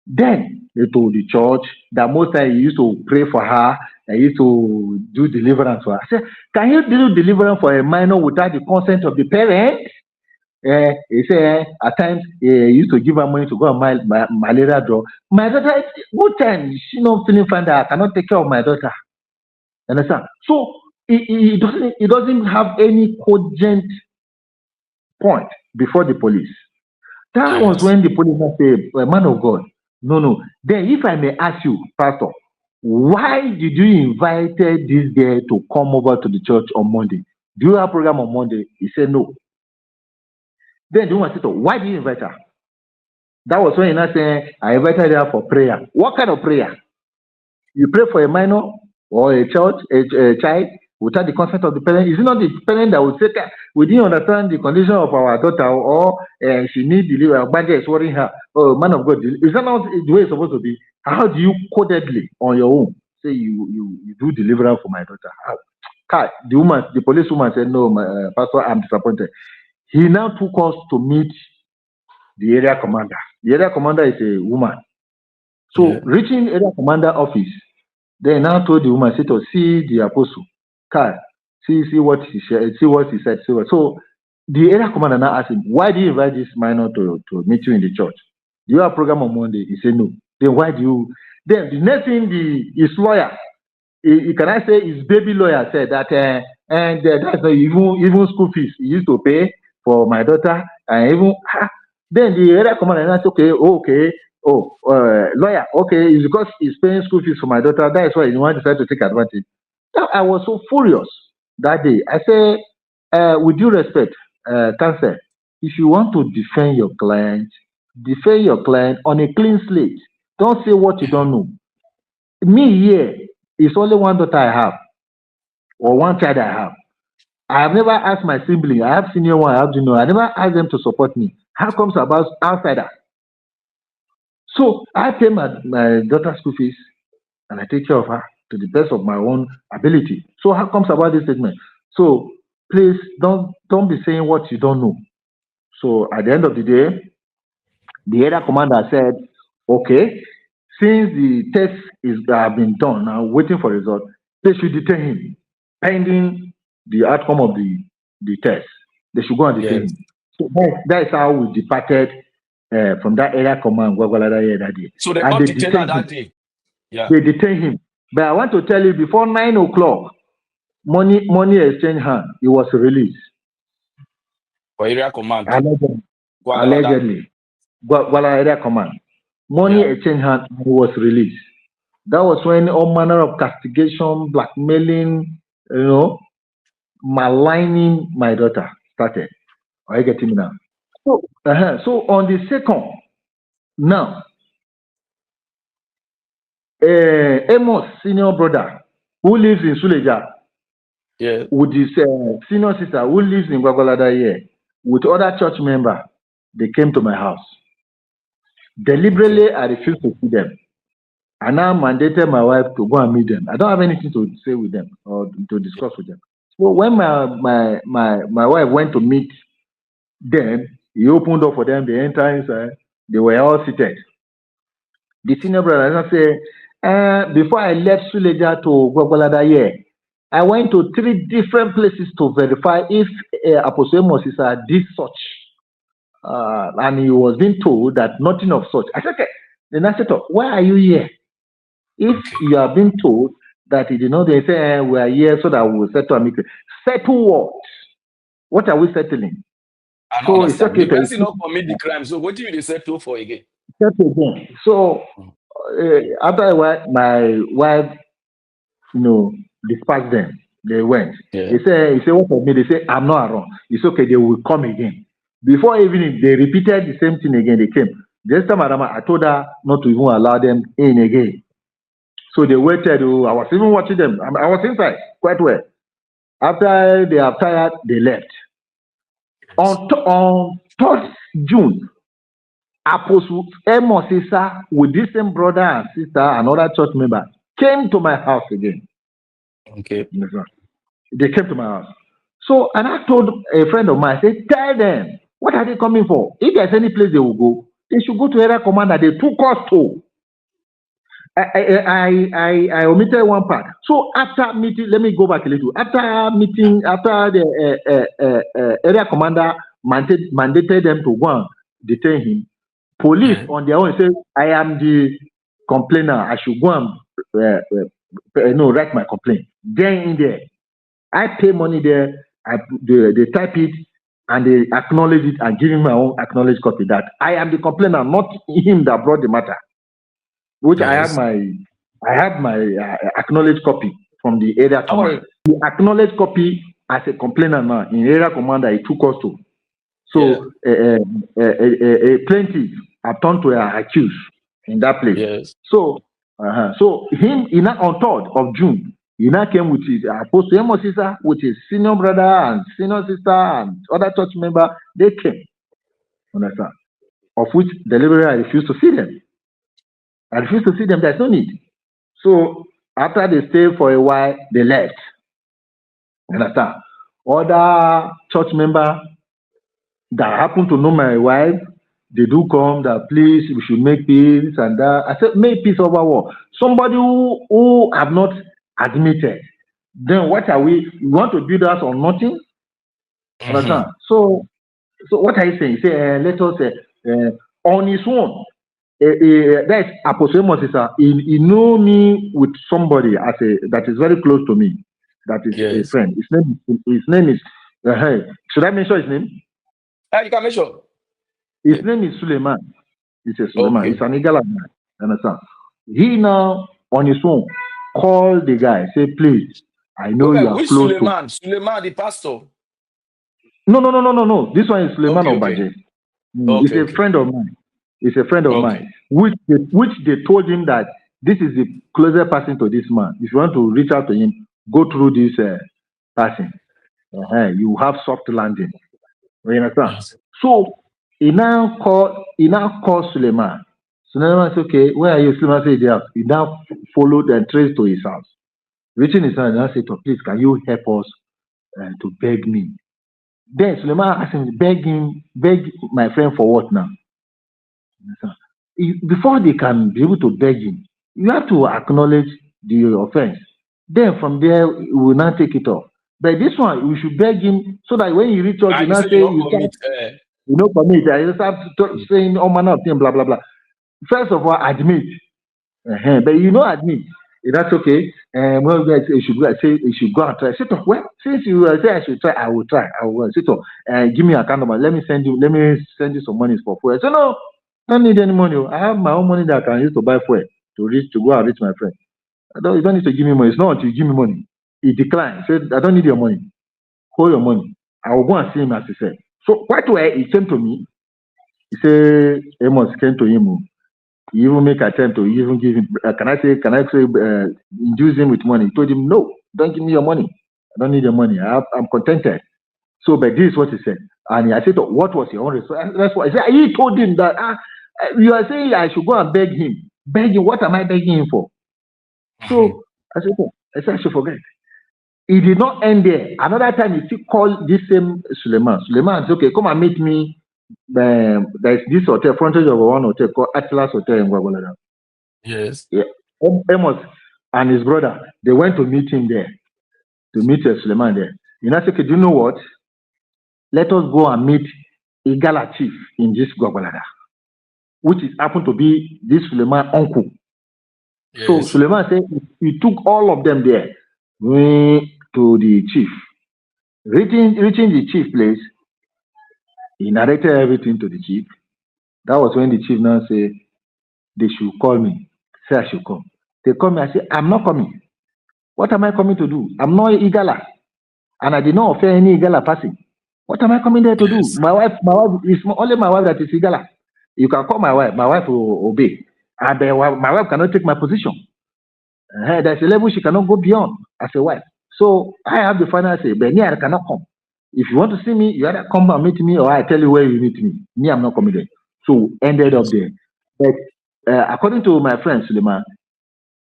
Then they told the church that most time he used to pray for her. I used to do deliverance for her. I said, can you do deliverance for a minor without the consent of the parents? He said at times he used to give her money to go and buy malaria drug. My daughter, good time, she not feeling fine that I cannot take care of my daughter. Understand? So he doesn't have any cogent point before the police. That was when the police said, man of God, no. Then if I may ask you, Pastor, why did you invite this girl to come over to the church on Monday? Do you have a program on Monday? He said no. Then the woman said, why did you invite her? That was when he said, I invited her for prayer. What kind of prayer? You pray for a minor or a child without the consent of the parent? Is it not the parent that would say, we didn't understand the condition of our daughter, or she needs deliverance, budget is worrying her? Oh, man of God, is that not the way it's supposed to be? How do you codedly on your own say you do deliverance for my daughter? How? The police woman said, no, Pastor, I'm disappointed. He now took us to meet the area commander. The area commander is a woman. So reaching area commander office, they now told the woman, to see the apostle. See what he said. So the area commander now asked him, why do you invite this minor to meet you in the church? Do you have a program on Monday? He said no. Then why do you? Then the next thing his lawyer, his baby lawyer said that and that's not even school fees he used to pay for my daughter, and even then the area commander said, okay, lawyer, okay, it's because he's paying school fees for my daughter. That is why he wanted to decide to take advantage. I was so furious that day. I say, with due respect, counsel, if you want to defend your client on a clean slate. Don't say what you don't know. Me here is only one daughter I have, or one child I have. I have never asked my sibling. I have senior one, I have junior. I never asked them to support me. How comes about outsider? So I pay my daughter's school fees and I take care of her to the best of my own ability. So how comes about this statement? So please don't be saying what you don't know. So at the end of the day, the area commander said, okay, since the test is been done, now waiting for result, they should detain him pending the outcome of the test. They should go and detain him. So that is how we departed from that area command that day. So they got detained that day. Yeah. They detained him. But I want to tell you, before 9 o'clock, money exchange hand, he was released. For area command. Allegedly. Gwala area command. Money exchange hand, he was released. That was when all manner of castigation, blackmailing, maligning my daughter started. Are you getting me now? So on the second, now, Amos' senior brother, who lives in Suleja, with his senior sister, who lives in Gwagwalada here, with other church members, they came to my house. Deliberately, I refused to see them. I now mandated my wife to go and meet them. I don't have anything to say with them or to discuss with them. So when my wife went to meet Then he opened up for them. They entered inside. They were all seated. The senior brother said, before I left Suleja to Gwagwalada here, I went to 3 different places to verify if Apostle Amos did such. And he was being told that nothing of such. I said, okay. Then I said, why are you here? If you have been told that he did not, they say, we are here so that we will settle and make it. Settle what? What are we settling? I don't understand. The person not commit the crime. So what do you settle for again? Settle again. So after a while, my wife, dispatched them. They went. Yeah. He said, what for me? They say, I'm not around. It's okay, they will come again. Before evening, they repeated the same thing again. They came. This time, I told her not to even allow them in again. So they waited. I was even watching them. I was inside quite well. After they are tired, they left. On 3rd June, Apostle Amos with this same brother and sister and other church member came to my house again. Okay. They came to my house. So, and I told a friend of mine, I said, tell them, what are they coming for? If there's any place they will go, they should go to area commander. They took us to. I omitted one part. So after meeting, let me go back a little. After meeting, after the area commander mandated them to go and detain him, police on their own say, I am the complainer. I should go and write my complaint. Then in there, I pay money there. They type it and they acknowledge it and give him my own acknowledged copy that I am the complainer, not him that brought the matter. Which yes. I have my acknowledged copy from the area commander. The acknowledged copy as a complainer now in area commander he took us to. So a plaintiff have turned to an accused in that place. Yes. So him on 3rd of June, he now came with his Apostle Amos sister, with his senior brother and senior sister and other church member. They came, understand? Of which deliberately I refused to see them. I refused to see them. There's no need. So after they stayed for a while, they left. Understand? Other church member that happen to know my wife, they do come that please we should make peace and that. I said make peace over what? Somebody who have not admitted. Then what are we? You want to build us on nothing? Understand? So what are you saying? Say let us on his own. That's Apostle Amos. He know me with somebody that is very close to me. That is a friend. His name is. Should I mention his name? You can mention. His name is Suleiman. He's a Suleiman. Okay. He's an Igala man. Understand? He now on his own call the guy. Say please. I know you are which close Suleiman? to. Suleiman the pastor. No. This one is Suleiman Obaje. He's a friend of mine. He's a friend of mine, which they told him that this is the closest person to this man. If you want to reach out to him, go through this person. You have soft landing. You understand? So he now called Suleiman. Suleiman said, okay, where are you? Suleiman said, yeah. He now followed and traced to his house. Reaching his house, and I said, oh, please, can you help us to beg me? Then Suleiman asked him, beg my friend for what now? Before they can be able to beg him, you have to acknowledge the offense. Then from there, we will not take it off. But this one, we should beg him so that when you reach out, you not say you know commit. I just have to saying all manner of things, blah blah blah. First of all, admit. But you know, admit. That's okay. Well, guys, you should go. Say you should go and try. Say, well, since you say I should try, I will try. I will. Say, give me a account number. Let me send you some money for fuel. So no. I don't need any money. I have my own money that I can use to buy fuel to go and reach my friend. You don't need to give me money. It's not until you give me money. He declined. He said, I don't need your money. Hold your money. I will go and see him as he said. So quite well, he came to me. He said, Amos came to him. He even make attempt to even give him. Can I say induce him with money? He told him, no, don't give me your money. I don't need your money. I'm contented. So, but this is what he said. And I said, what was your own response? That's what I said. He told him that you are saying I should go and beg him. Beg him? What am I begging him for? So I said, I should forget. It did not end there. Another time, he still called this same Suleiman. Suleiman said, okay, come and meet me. There's this hotel, frontage of one hotel called Atlas Hotel in Gwagwalada. Yes. Yeah. Amos and his brother, they went to meet him there, to meet Suleiman there. You know, I said, okay, do you know what? Let us go and meet Igala chief in this Gwagwalada, which is happened to be this Suleiman uncle. Yes. So Suleiman said he took all of them there to the chief. Reaching the chief place, he narrated everything to the chief. That was when the chief now said they should call me. Say I should come. They call me. I say I'm not coming. What am I coming to do? I'm not Igala, and I did not offend any Igala person. What am I coming there to do? My wife is only my wife that is Igala. You can call my wife. My wife will obey. And my wife cannot take my position. There's a level she cannot go beyond as a wife. So I have the final say, but I cannot come. If you want to see me, you either come and meet me, or I tell you where you meet me. Me, I'm not coming there. So ended up there. But according to my friend Suleiman,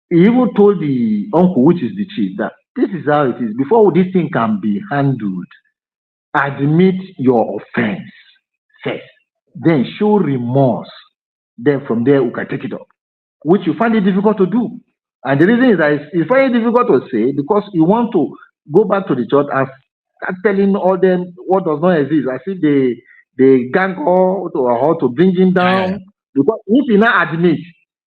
he even told the uncle, which is the chief, that this is how it is. Before this thing can be handled, admit your offense first. Then show remorse. Then from there, we can take it up, which you find it difficult to do. And the reason is that it's very difficult to say because you want to go back to the church and start telling all them what does not exist, as if they gang all or how to bring him down. Yeah. Because if he not admit,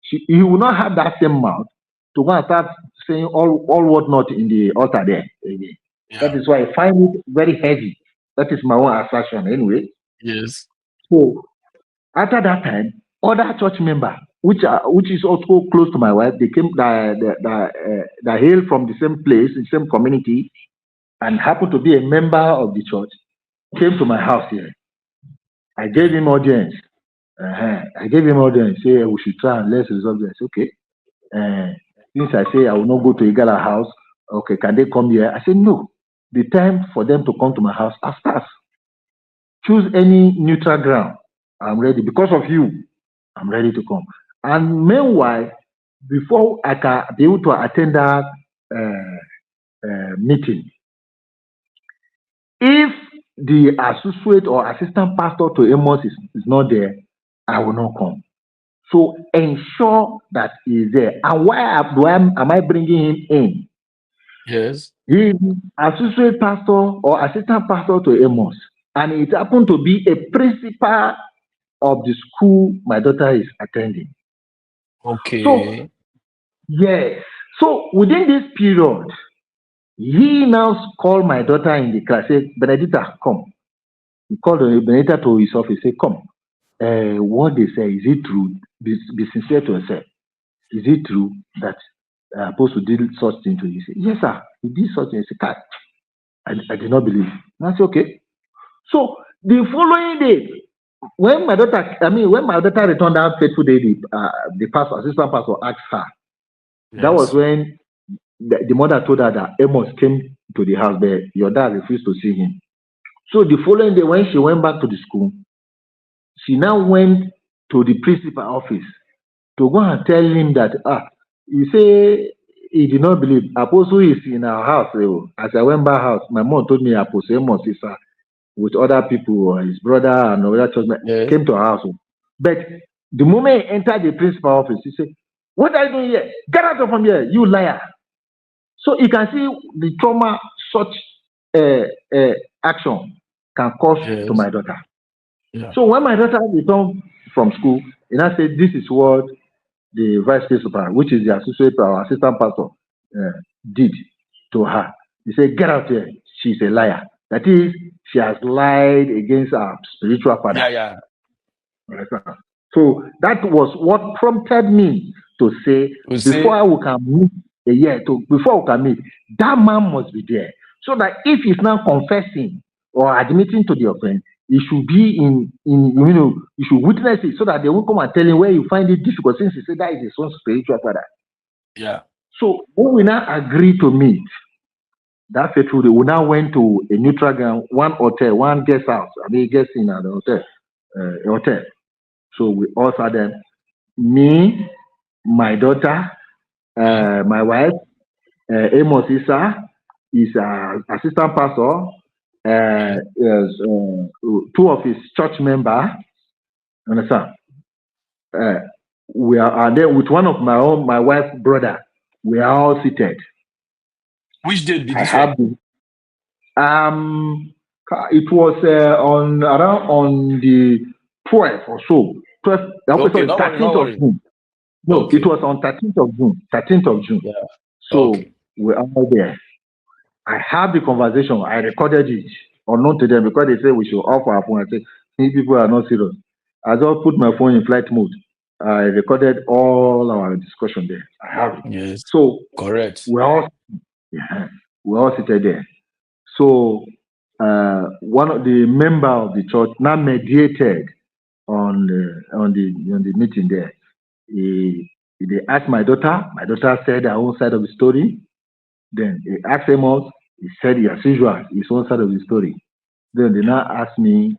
he will not have that same mouth to go and start saying all what not in the altar there again. Yeah. That is why I find it very heavy. That is my own assertion anyway. Yes. So after that time, other church member, which is also close to my wife, they came that hail from the same place, the same community, and happened to be a member of the church, came to my house here. I gave him audience. Say we should try and let's resolve this. Okay. Since I say I will not go to Igala house, okay, can they come here? I said no. The time for them to come to my house has passed. Choose any neutral ground. I'm ready. Because of you, I'm ready to come. And meanwhile, before I can be able to attend that meeting, if the associate or assistant pastor to Amos is not there, I will not come. So ensure that he is there. And why am I bringing him in? Yes. He is associate pastor or assistant pastor to Amos. And it happened to be a principal of the school my daughter is attending. Okay. So, yes. So within this period, he now called my daughter in the class, said, Benedita, come. He called Benedita to his office, said, come. What they say, is it true? Be sincere to yourself. Is it true that Apostle did such thing to you? He said, yes, sir. He did such thing. He said, I did not believe. And I said, okay. So the following day, when my daughter returned that fateful day, the pastor, assistant pastor asked her. Yes. That was when the mother told her that Amos came to the house, but your dad refused to see him. So the following day, when she went back to the school, she now went to the principal office to go and tell him that, you say he did not believe. Apostle is in our house. As I went back house, my mom told me Apostle Amos is with other people, his brother and other churchmen came to our house. But the moment he entered the principal office, he said, what are you doing here? Get out from here, you liar. So you can see the trauma such action can cause to my daughter. Yeah. So when my daughter returned from school, and I said, this is what the vice principal, which is the associate or assistant pastor, did to her. He said, get out here. She's a liar. That is, she has lied against our spiritual father. Yeah. So that was what prompted me to say, before we can meet, that man must be there. So that if he's now confessing or admitting to the offense, he should be you should witness it so that they won't come and tell him where you find it difficult, since he said that is his own spiritual father. Yeah. So when we now agree to meet, that fateful day, we now went to a neutral ground, one hotel, one guest house. Guest in at the hotel. So we all saw them. Me, my daughter, my wife, Amos Issa, his assistant pastor, two of his church members. Understand? We are, and then with one of my wife's brother, we are all seated. Which date did I this have one? It was on the 12th or so. 12th, Okay, sorry, no 13th worry. of June. No, Okay. it was on 13th of June. 13th of June. Yeah. So Okay. we're all there. I have the conversation. I recorded it, unknown to them, because they say we should off our phone. I say, these people are not serious. I just put my phone in flight mode. I recorded all our discussion there. I have it. Yes. So Correct. we're all seated there. So one of the member of the church now mediated on the meeting there. They asked my daughter. My daughter said her own side of the story. Then they asked Amos. He said, as usual, his own side of the story. Then they now asked me.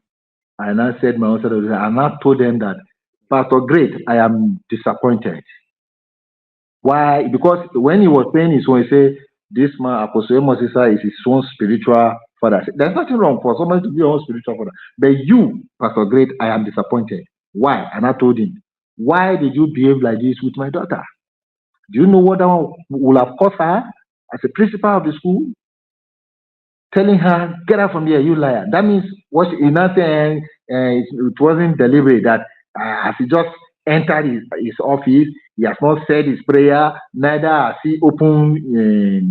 I now said my own side of the story. I now told them that, Pastor Great, I am disappointed. Why? Because when he was saying his own, he said, this man, Apostle Amos is his own spiritual father. There's nothing wrong for somebody to be your own spiritual father. But you, Pastor Great, I am disappointed. Why? And I told him, why did you behave like this with my daughter? Do you know what that one will have cost her as a principal of the school? Telling her, get out from here, you liar. That means what you're not saying, it wasn't deliberate, that as he just entered his office, he has not said his prayer, neither has he opened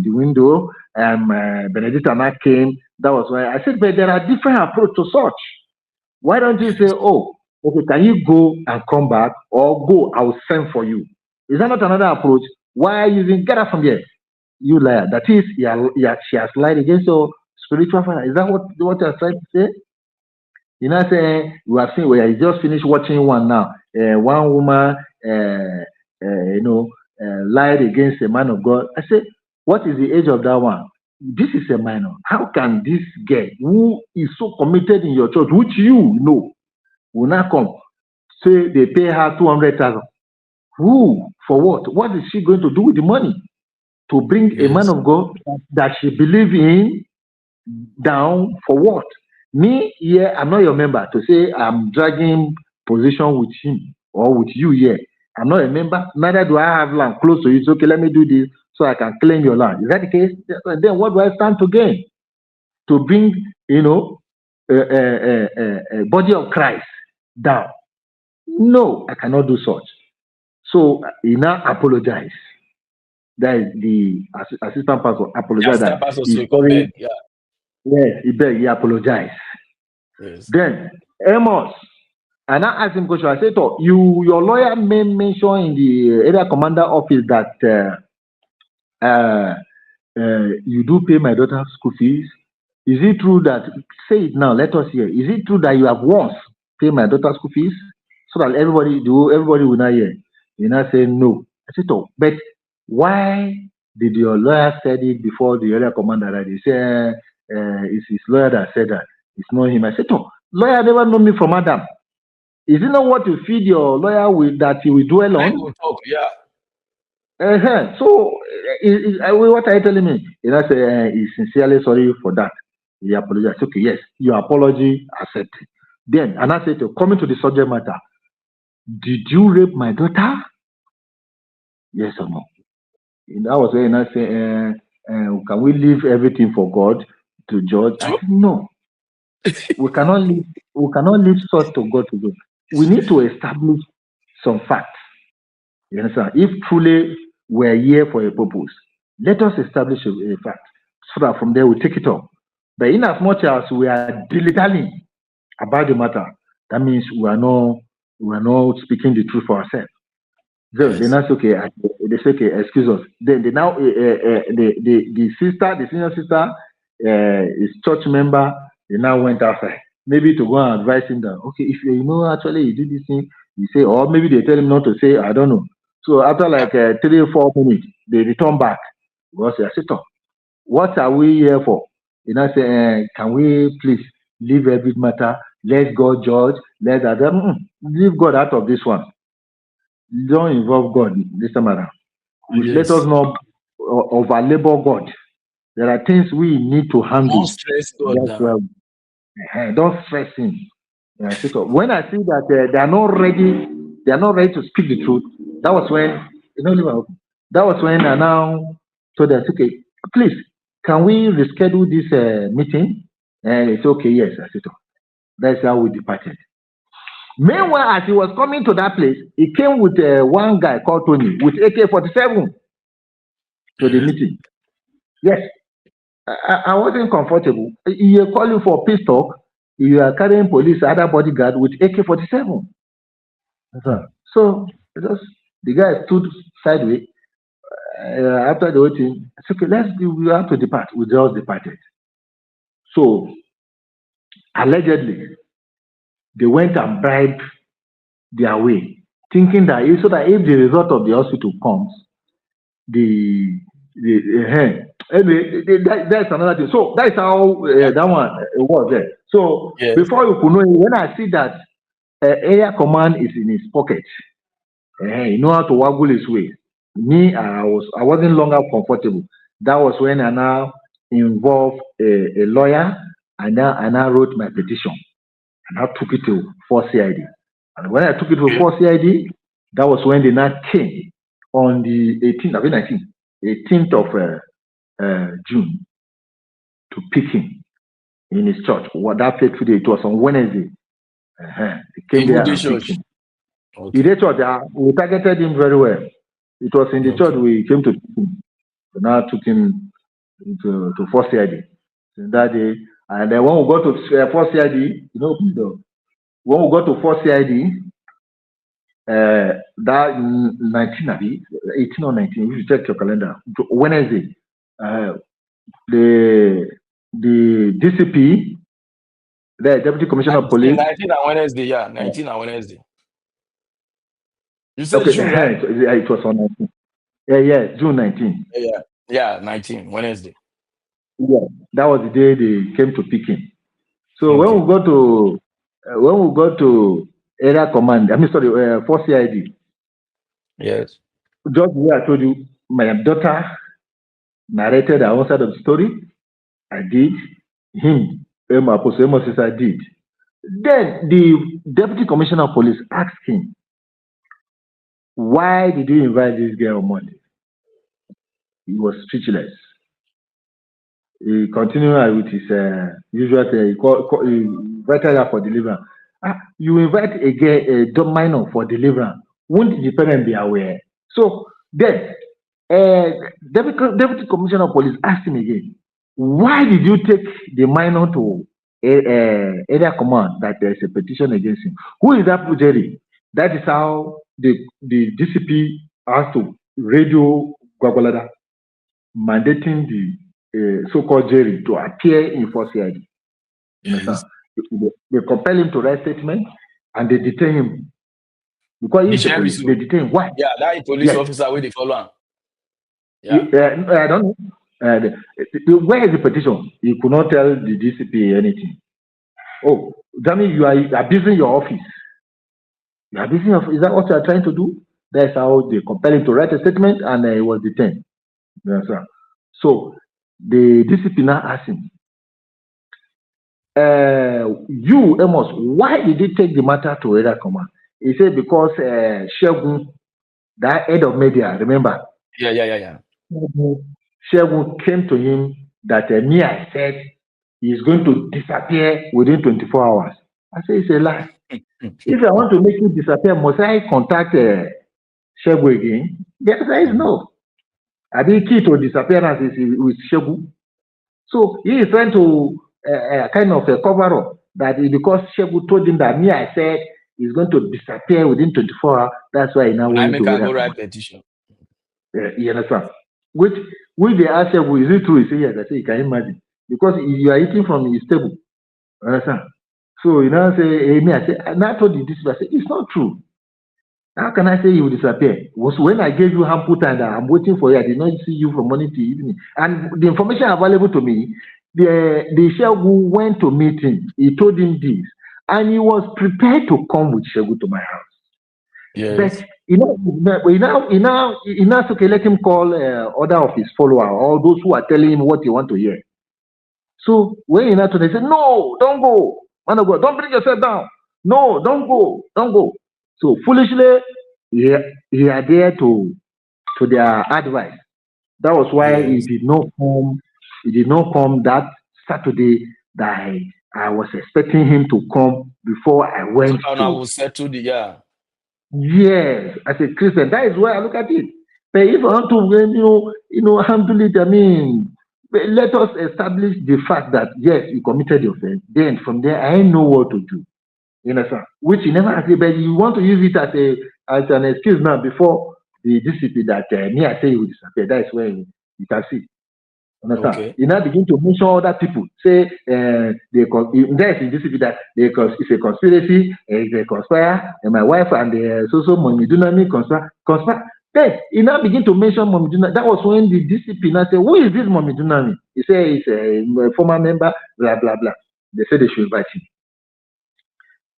the window, and Benedict and I came. That was why I said, but there are different approaches to such. Why don't you say, oh, okay, can you go and come back, or go, I will send for you? Is that not another approach? Why are you using, get out from here, you liar? That is, she has lied against your spiritual father. Is that what you're trying to say? You know, saying we have seen, we just finished watching one now. One woman, lied against a man of God. I said, what is the age of that one? This is a minor. How can this girl, who is so committed in your church, which you know, will not come, say they pay her 200,000? Who? For what? What is she going to do with the money? To bring a man of God that she believes in down for what? Me here, I'm not your member to say I'm dragging position with him or with you here. I'm not a member. Neither do I have land close to you. It's okay, let me do this so I can claim your land. Is that the case? Then what do I stand to gain? To bring, a body of Christ down? No, I cannot do such. So he now apologize. That is the assistant pastor apologized. Yes, he apologized. Yes. Then Amos, and I asked him question. I said, "Oh, your lawyer may mention in the area commander office that you do pay my daughter's school fees. Is it true that? Say it now. Let us hear. Is it true that you have once paid my daughter's school fees, so that everybody will not hear?" You not say no. I said, "Oh, but why did your lawyer said it before the area commander that he said it's his lawyer that said that? It's not him." I said, "Oh, lawyer never know me from Adam. Is it not what you feed your lawyer with that he will dwell on?" Talk, yeah. So what are you telling me? I say he's sincerely sorry for that. He apologized. Okay, yes, your apology accepted. Then, and I said, coming to the subject matter, did you rape my daughter? Yes or no? And I was saying, I say, can we leave everything for God to judge? I said, no. We cannot leave such to God to judge. We need to establish some facts. You understand? If truly we're here for a purpose, let us establish a fact so that from there we take it up. But in as much as we are dilly-dallying about the matter, that means we are not speaking the truth for ourselves. So yes. Then that's okay. They say, okay, excuse us. Then they now the senior sister, his church member, they now went outside. Maybe to go and advise him that, okay, if actually you do this thing, you say, or maybe they tell him not to say, I don't know. So after like 3 or 4 minutes, they return back. Because I said, what are we here for? I say, can we please leave every matter? Let God judge. Leave God out of this one. Don't involve God this time around. Yes. Let us not over labor God. There are things we need to handle. Don't stress God That's now. why don't stress him. When I see that they are not ready to speak the truth, that was when that was when I now told them, okay, please, can we reschedule this meeting? And it's okay, yes. I said, that's how we departed. Meanwhile, as he was coming to that place, he came with one guy called Tony with AK-47 to the meeting. Yes, I wasn't comfortable. You are calling for peace talk. You are carrying police, other bodyguard with AK-47. So the guy stood sideways. After the whole thing, I said, okay, we have to depart. We just departed. So allegedly, they went and bribed their way, thinking that if the result of the hospital comes, that's another thing. So that's how that one was there. So before you could know it, when I see that area command is in his pocket, he know how to waggle his way. Me, I wasn't longer comfortable. That was when I now involved a lawyer, and I now wrote my petition, and I took it to 4CID. And when I took it to 4CID, that was when they now came on the 18th of June to pick him in his church. What that fateful day, it was on Wednesday. They came there and picked him. Okay. In the church, we targeted him very well. It was in the church we came to pick him. So now took him to 4CID that day. And then when we got to 4CID, when we got to 4CID, that 19, 18 or 19, you should check your calendar. Wednesday, the DCP, the Deputy Commissioner of Police. 19 on Wednesday, yeah. 19 on Wednesday. You said June, right? It was on 19. Yeah, June 19. Yeah, 19, Wednesday. Yeah, that was the day they came to pick him. So when we got to area command, 4CID. Yes. Just where I told you, my daughter narrated her own side of the story. I did. Him, Apostle Amos, I did. Then the Deputy Commissioner of Police asked him, why did you invite this girl on Monday? He was speechless. He continued with his usual thing. He invited her for deliverance. You invite a girl, a minor for deliverance. Won't the parent be aware? So then, Deputy Commissioner of Police asked him again, why did you take the minor to area command that there is a petition against him? Who is that Jerry? That is how the DCP has to radio Gwagwalada, mandating the so-called Jerry to appear in 4CID. Yes. They compel him to write statement and they detain him. Because he's police, they detain him. Why? Yeah, that police officer where they follow him. Yeah. I don't know. Where is the petition? He could not tell the DCP anything. Oh, that means you are abusing your office. You are abusing your office. Is that what you are trying to do? That's how they compel him to write a statement and he was detained. You understand? So the DCP now asked him, you, Amos, why did you take the matter to area command? He said, because Shegun, that head of media, remember? Yeah. Shegun came to him that I said he's going to disappear within 24 hours. I said, it's a lie. If I want to make you disappear, must I contact Shegun again? The answer is no. I think key to disappearance is with Shegun. So he is trying to kind of cover up that because Shegun told him that I said he's going to disappear within 24 hours. That's why he now went to go write petition. You understand? Which they ask Shegun, is it true? He said yes. I say, you can imagine. Because you are eating from his table. Understand? So you now say, hey, I say, and I told you this, I said, it's not true. How can I say you will disappear? It was when I gave you ample time that I'm waiting for you. I did not see you from morning to evening. And the information available to me, the Shegun went to meet him. He told him this. And he was prepared to come with Shegun to my house. Yes. But okay, let him call other of his followers or those who are telling him what he want to hear. So when you know they say, no, don't go, man of God, don't bring yourself down. No, don't go. So foolishly, he adhered to their advice. That was why he Yes. did not come. He did not come that Saturday that I was expecting him to come before I So went that I to. will settle the Yes, as a Christian, that is why I look at it. But if I want to, handle it, I mean, let us establish the fact that yes, you committed the offense. Then from there, I know what to do. You understand? Which you never agree, but you want to use it as an excuse now before the discipline that me I say you will disappear. That is when you can see. Understand? Okay. You now begin to mention other people. Say there's in discipline that it's a conspiracy, it's a conspire, and my wife and the so Mommy Dunami conspire. Then you now begin to mention Mommy Dunami. That was when the discipline said, who is this Mommy Dunami? He said it's a former member, blah blah blah. They said they should invite him.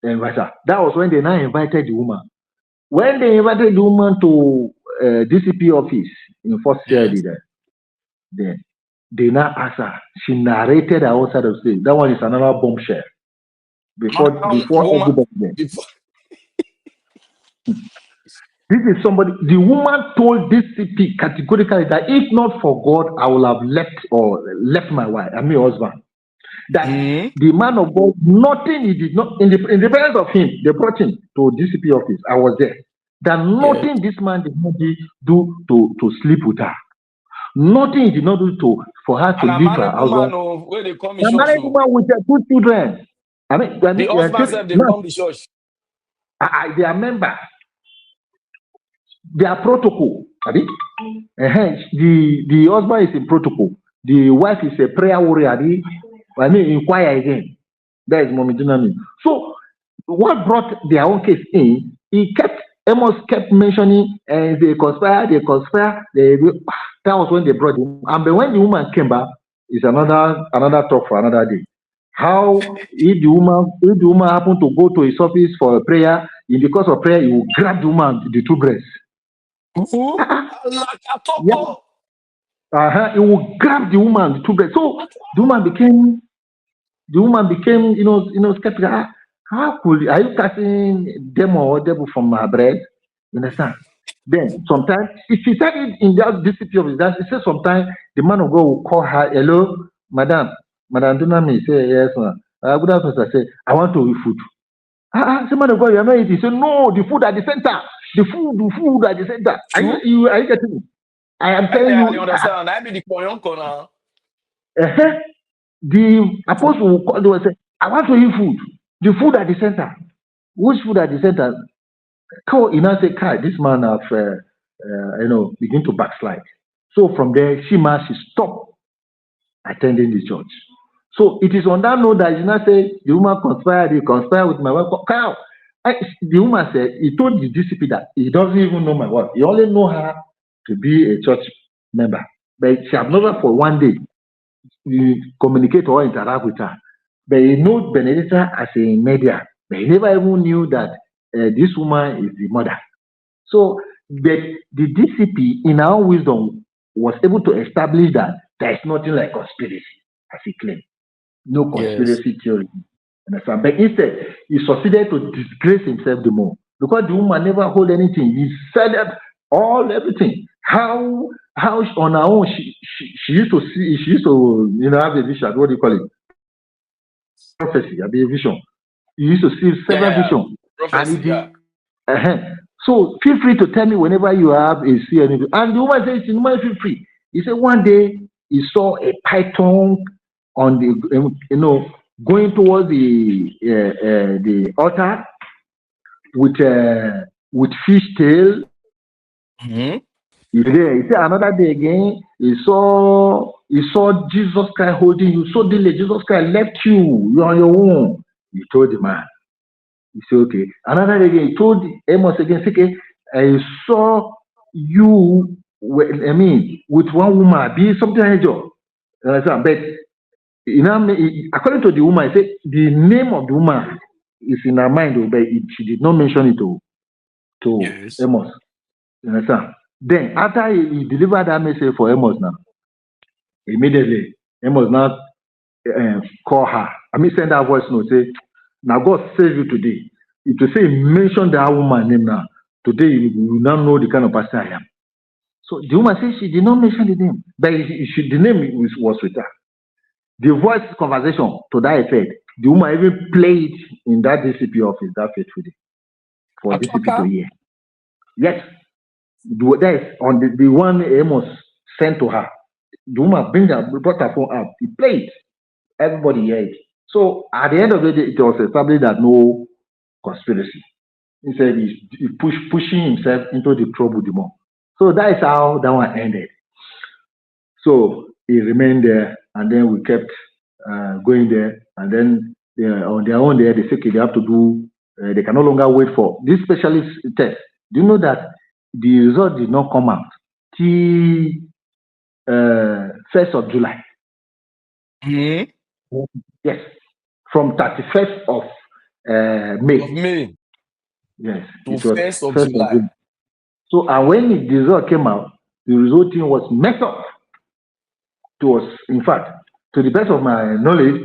That was when they now invited the woman. When they invited the woman to DCP office in Fort Yes. then they now asked her. She narrated her outside of stage. That one is another bombshell. Before Woman, everybody there. before. This is somebody. The woman told DCP categorically that if not for God, I will have left my wife, I mean husband. That the man of God, nothing he did not in the presence of him, they brought him to DCP office. I was there. That nothing this man did not do to sleep with her. Nothing he did not do for her to leave her husband. Where they come in A church. married woman with their 2 children. The husband said they come to church. They are members. Their protocol. The husband is in protocol. The wife is a prayer warrior. Inquire again. That is Mommy Dunami. So, what brought their own case in? Amos kept mentioning they conspire. That was when they brought him. And when the woman came back, it's another talk for another day. How if the woman happened to go to his office for a prayer, in the course of prayer, he will grab the woman the 2 breasts. He will grab the woman the 2 breasts. So the woman became skeptical. How could are you casting devil from her breast? You understand? Then sometimes if she said it in that discipline of that, she said sometimes the man of God will call her, hello, Madam Dunami, say yes, ma'am. Good afternoon. I say, I want to eat food. Say, man of God, you are not eating. He said, no, the food at the center. The food at the center. Are you getting it? I am telling you. I understand. I be the corner. The apostle will call, they will say, I want to eat food. The food at the center. Which food at the center? You now say, Kai, this man have begin to backslide. So from there, she stopped attending the church. So it is on that note that you now say the woman conspired with my wife. Kyle, the woman said he told the disciple that he doesn't even know my wife. He only know her to be a church member, but she have never for one day communicate or interact with her. But he knows Benedicta as a media, but he never even knew that this woman is the mother. So the DCP, in our wisdom, was able to establish that there is nothing like conspiracy, as he claimed. No conspiracy theory. Understand? But instead, he succeeded to disgrace himself the more. Because the woman never hold anything. He said everything. How on her own she used to see, she used to have a vision. What do you call it? Prophecy, a vision. You used to see several visions. Prophecy, So feel free to tell me whenever you have see anything. And the woman says, feel free. He said one day he saw a python on the going towards the altar with fish tail. He said another day again he saw Jesus Christ holding you. So delayed, Jesus Christ left you. You're on your own. He told the man. He said, okay. Another day again, he told Amos again, okay, I saw you, with one woman, be something like that. But according to the woman, he said the name of the woman is in her mind, but she did not mention it. to Yes. Amos. You understand? Then after he delivered that message for Amos now, immediately Amos now call her. I mean, send that voice note. Say, now God save you today. If you say mention that woman name now, today you will now know the kind of person I am. So the woman says she did not mention the name, but the name was with her. The voice conversation to that effect, the woman even played in that DCP office that fateful day for DCP to hear. Yes, that is on the one Amos sent to her. The woman brought her phone out. He played. Everybody heard. So at the end of the day, it was established that no conspiracy. Instead, he pushing himself into the trouble the more. So that is how that one ended. So he remained there, and then we kept going there, and then on their own there, they say okay, they have to do. They can no longer wait for this specialist test. Do you know that the result did not come out till 1st of July? Mm-hmm. Yes, from 31st of May. Of May. Yes, to it was 1st of 1st July. of July. So, and when the result came out, the resulting was messed up. It was, in fact, to the best of my knowledge,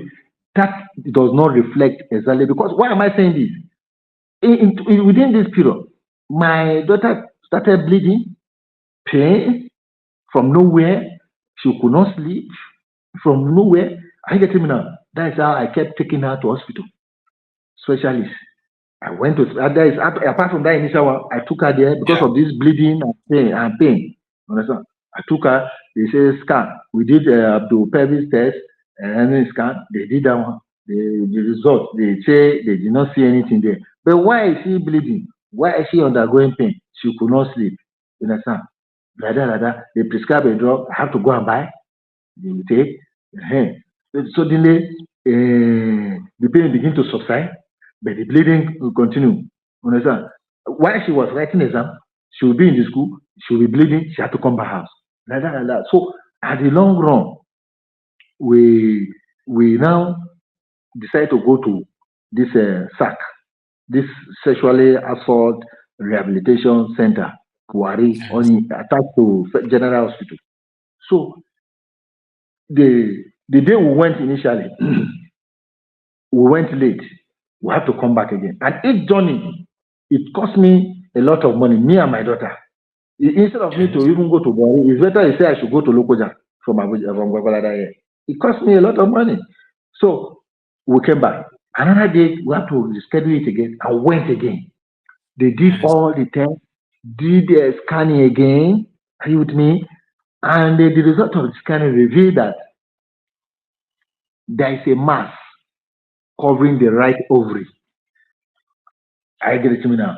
that does not reflect exactly. Because why am I saying this? Within this period, my daughter started bleeding, pain from nowhere. She could not sleep from nowhere. Are you getting me now? That is how I kept taking her to hospital. Specialist. I went to apart from that initial one, I took her there because of this bleeding and pain. Understand? I took her, they say scan. We did the pelvis test and then scan. They did that one. The result, they say they did not see anything there. But why is she bleeding? Why is she undergoing pain? She could not sleep. You understand? They prescribe a drug. I have to go and buy. They will take. Suddenly, the pain begin to subside, but the bleeding will continue. Understand? While she was writing exam, she will be in the school, she will be bleeding, she had to come back house. Like that. So at the long run, we now decide to go to this SAC, this Sexually Assault Rehabilitation Center, Wari, attached to General Hospital. So the day we went initially, we went late. We have to come back again. And each journey, it cost me a lot of money, me and my daughter. Instead of me to even go to Bori, it's better I say I should go to Lokoja from Gwagwalada here. It cost me a lot of money. So we came back. Another day, we have to reschedule it again and went again. They did all the tests, did the scanning again. Are you with me? And the result of the scanning revealed that there is a mass covering the right ovary. I get it to me now.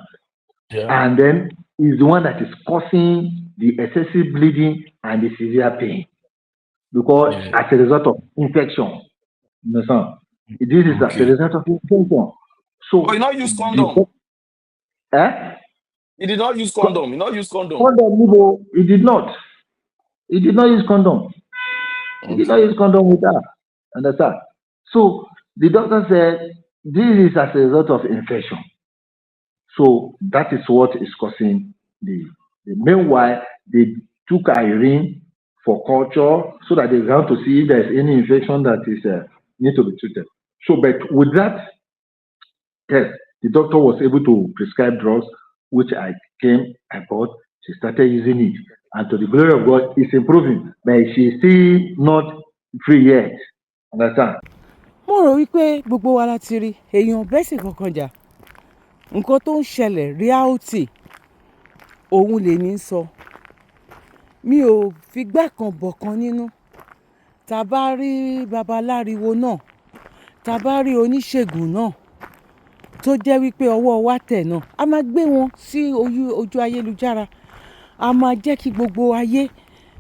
Yeah. And then is the one that is causing the excessive bleeding and the severe pain. Because as a result of infection. You understand? This is as a result of infection. So you not use condom. He did not use condom. He not use condom. Condom, he did not. He did not use condom. He did not use condom with her. Understand? So the doctor said this is as a result of infection. So that is what is causing the meanwhile, they took her urine for culture so that they have to see if there is any infection that is need to be treated. So, but with that test, the doctor was able to prescribe drugs, which I bought. She started using it, and to the glory of God, it's improving, but she's still not free yet. Understand? Mo rò wípé gbogbo wa la ti rí èèyàn bẹ́sì kankan jà nǹkan tó ń ṣẹlẹ̀ reality òun lèmi ń sọ mi ò figbá kan bọ̀kan nínú tá bá rí babaláriwo náà tá bá rí oníṣègùn náà tó jẹ́ wípé ọwọ́ wa tẹ̀ náà a máa gbé wọn sí ojú ayélujára a máa jẹ́ kí gbogbo ayé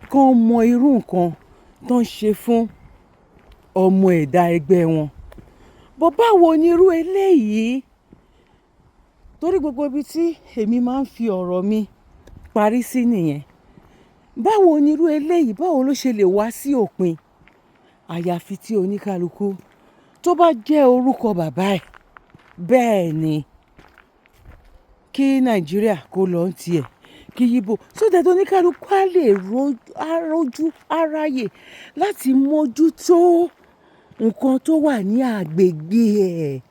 kan mọ irú nǹkan tó ń ṣe fún ọmọ ẹ̀dá ẹgbẹ́ wọn bó báwo ni irú eléyìí torí gbogbo ibi tí èmi máa ń fi ọ̀rọ̀ mi parí sí nìyẹn báwo ni irú eléyìí báwo ló ṣe lè wá sí òpin àyàfi tí oníkálukú tó bá jẹ́ orúkọ bàbá ẹ̀ bẹ́ẹ̀ ni kí Nàìjíríà kó lọ ń tiẹ̀ kí yíbo so that oníkálukú á lè rójú aráyè láti mójútó nǹkan tó wà ní àgbègbè ẹ̀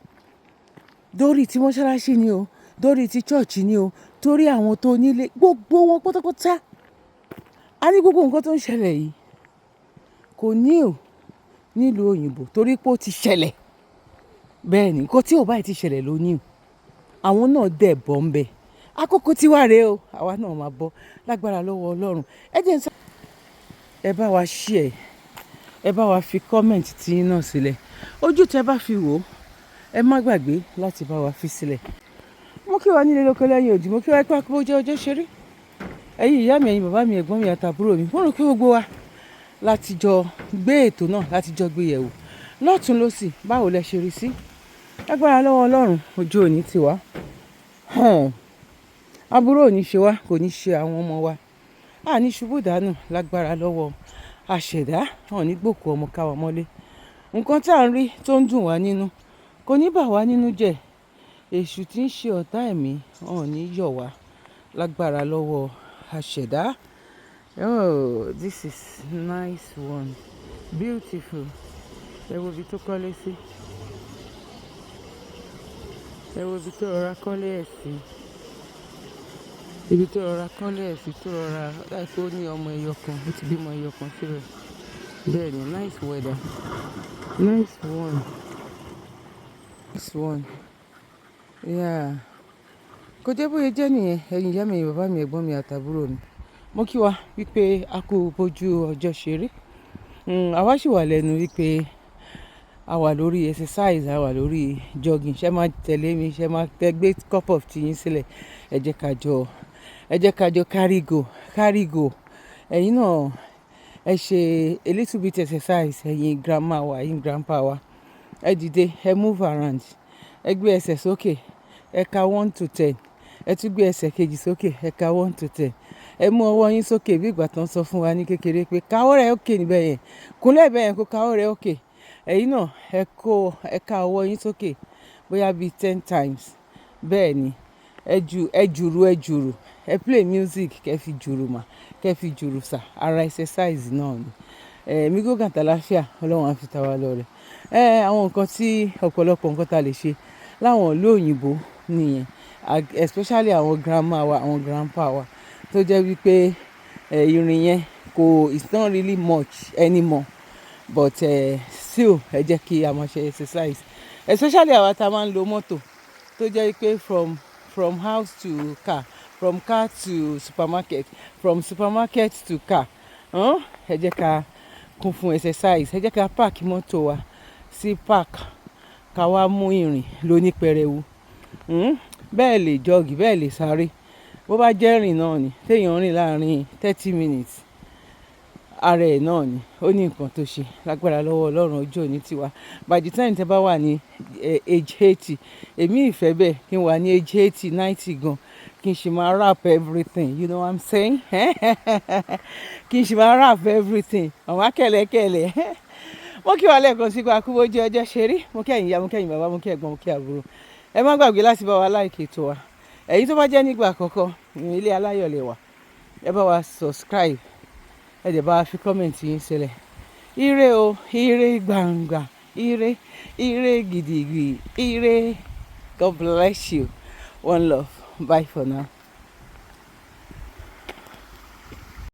dórí ti mọ́ṣáláṣí ni o dórí ti church ni o torí àwọn tó nílé gbogbo wọn pátápátá a ní gbogbo nǹkan tó ń ṣẹlẹ̀ yìí kò ní o nílùú òyìnbó torí pé ó ti ṣẹlẹ̀ bẹ́ẹ̀ ni nǹkan tí ò báyìí ti ṣẹlẹ̀ ló ní o àwọn náà dẹ̀ bọ́ ń bẹ àkókò tí wà rèé o àwa náà máa bọ́ lágbára lọ́wọ́ Ọlọ́run ẹ bá wa share ẹ bá wa fi comment tí náà sílẹ̀ ojú tẹ bá fi wò ẹ má gbàgbé láti bá wa fi sílẹ̀ mo kí wa nílé lóko lẹ́yìn òdì mo kí wa pé àkókò jẹ́ ọjọ́ ṣeré ẹ̀yin ìyá mi ẹ̀yin bàbá mi ẹ̀gbọ́n mi àtàbúrò mi mo rò pé gbogbo wa láti jọ gbé ètò náà láti jọ gbé yẹ̀wò lọ́tún lọ́sì báwo lẹ ṣe rí sí lágbára lọ́wọ́ Ọlọ́run ojú òní ti wá aburú ò ní ṣe wá kò ní ṣe àwọn ọmọ wa a ní ṣubú dànù lágbára lọ́wọ́ àṣẹ̀dá hàn ní gbòkú ọmọ káwa mọ́lé nǹkan tá à ń rí tó ń dùn wá nínú kò ní bà wá nínú jẹ́ èṣù tí ń ṣe ọ̀tá ẹ̀mí hàn ní yọ̀ wá lágbára lọ́wọ́ àṣẹ̀dá. Oh, this is nice one, beautiful. Ẹ wo ibi tó kọ́lé sí, ẹ wo ibi tó rọra kọ́lé ẹ̀ sí, ibi tó rọra kọ́lé ẹ̀ sí tó rọra láìpẹ́ ó ní ọmọ ẹyọ kan ó ti bímọ ẹyọ kan síbẹ̀ bẹ́ẹ̀ ni nice weather nice one yeah kò jẹ́ bóyá jẹ́ nìyẹn ẹ̀yin ìyá mi bàbá mi ẹ̀gbọ́n mi àtàbúrò mi mo kí wa wípé a kú bójú ọjọ́ ṣeré àwa sì wà lẹ́nu wípé a wà lórí exercise a wà lórí jogging ṣé máa tẹ̀lé mi ṣé máa gbé cup of tea yín sílẹ̀ ẹ jẹ́ ká jọ carry go ẹ̀yin náà ẹ ṣe a little bit exercise ẹ̀yin grandma wa ẹ̀yin grandpa wa ẹ dìde ẹ move around ẹ gbé ẹsẹ̀ sókè ẹ ka 1 to 10 ẹ tún gbé ẹsẹ̀ kejì sókè ẹ ka 1 to 10 ẹ mú ọwọ́ yín sókè bí ìgbà tán sọ fún wa ní kékeré pé káwọ́ rẹ̀ òkè níbẹ̀ yẹn kúnlẹ̀ bẹ́ẹ̀ yẹn kó káwọ́ rẹ̀ òkè ẹ̀yin náà ẹ ká ọwọ́ yín sókè bóyá bíi 10 times bẹ́ẹ̀ ni ẹ jùrù ẹ play music kẹ́ fi jùrù mà kẹ́ fi jùrù sà ara exercise náà ni ẹ̀mí gògàn tàlàfíà Ọlọ́run á fi ta wá lọ́rẹ àwọn nǹkan tí ọ̀pọ̀lọpọ̀ nǹkan ta lè ṣe láwọn ìlú òyìnbó nìyẹn especially àwọn grandma wa àwọn grandpa wa tó jẹ́ wípé ìrìn yẹn it's not really much anymore but still ẹ jẹ́ kí a máa ṣe exercise especially àwa tá a máa ń lo mọ́tò tó jẹ́ wípé from house to car from car to supermarket from supermarket to car ẹ jẹ́ ká kún fún exercise ẹ jẹ́ ká park mọ́tò wa sí park ká wá mú ìrìn lóní pẹrẹwu bẹ́ẹ̀ lè jọ́ọ̀gì bẹ́ẹ̀ lè sáré bó bá jẹ́ rìn náà ni téèyàn rìn láàrin 30 minutes ara ẹ̀ náà ni ó ní nǹkan tó ṣe lágbára lọ́wọ́ Ọlọ́run ojú òní tiwa by the time tẹ́ bá wà ní age 80 èmi ìfẹ́ bẹ́ẹ̀ kí n wà ní age 80 90 gan kí n ṣe máa rap everything you know what I'm saying kí n ṣe máa rap everything àwọn akẹ́lẹ́kẹ́lẹ́ mo kí wa lẹ́ẹ̀kan sí pé akúbó jẹ́ ọjọ́ ṣeré mo kí ẹ̀yin ìyá mo kí ẹ̀yin bàbá mo kí ẹ̀gbọ́n mo kí àbúrò ẹ má gbàgbé láti bá wa like ètò wa ẹ̀yin tó bá jẹ́ nígbà àkọ́kọ́ ilé aláyọ̀ lẹ wà ẹ bá wa subscribe ẹ dẹ̀ bá wa fi comment yín sílẹ̀ ire o ire gbangba ire gidigidi ire God bless you one love bye for now.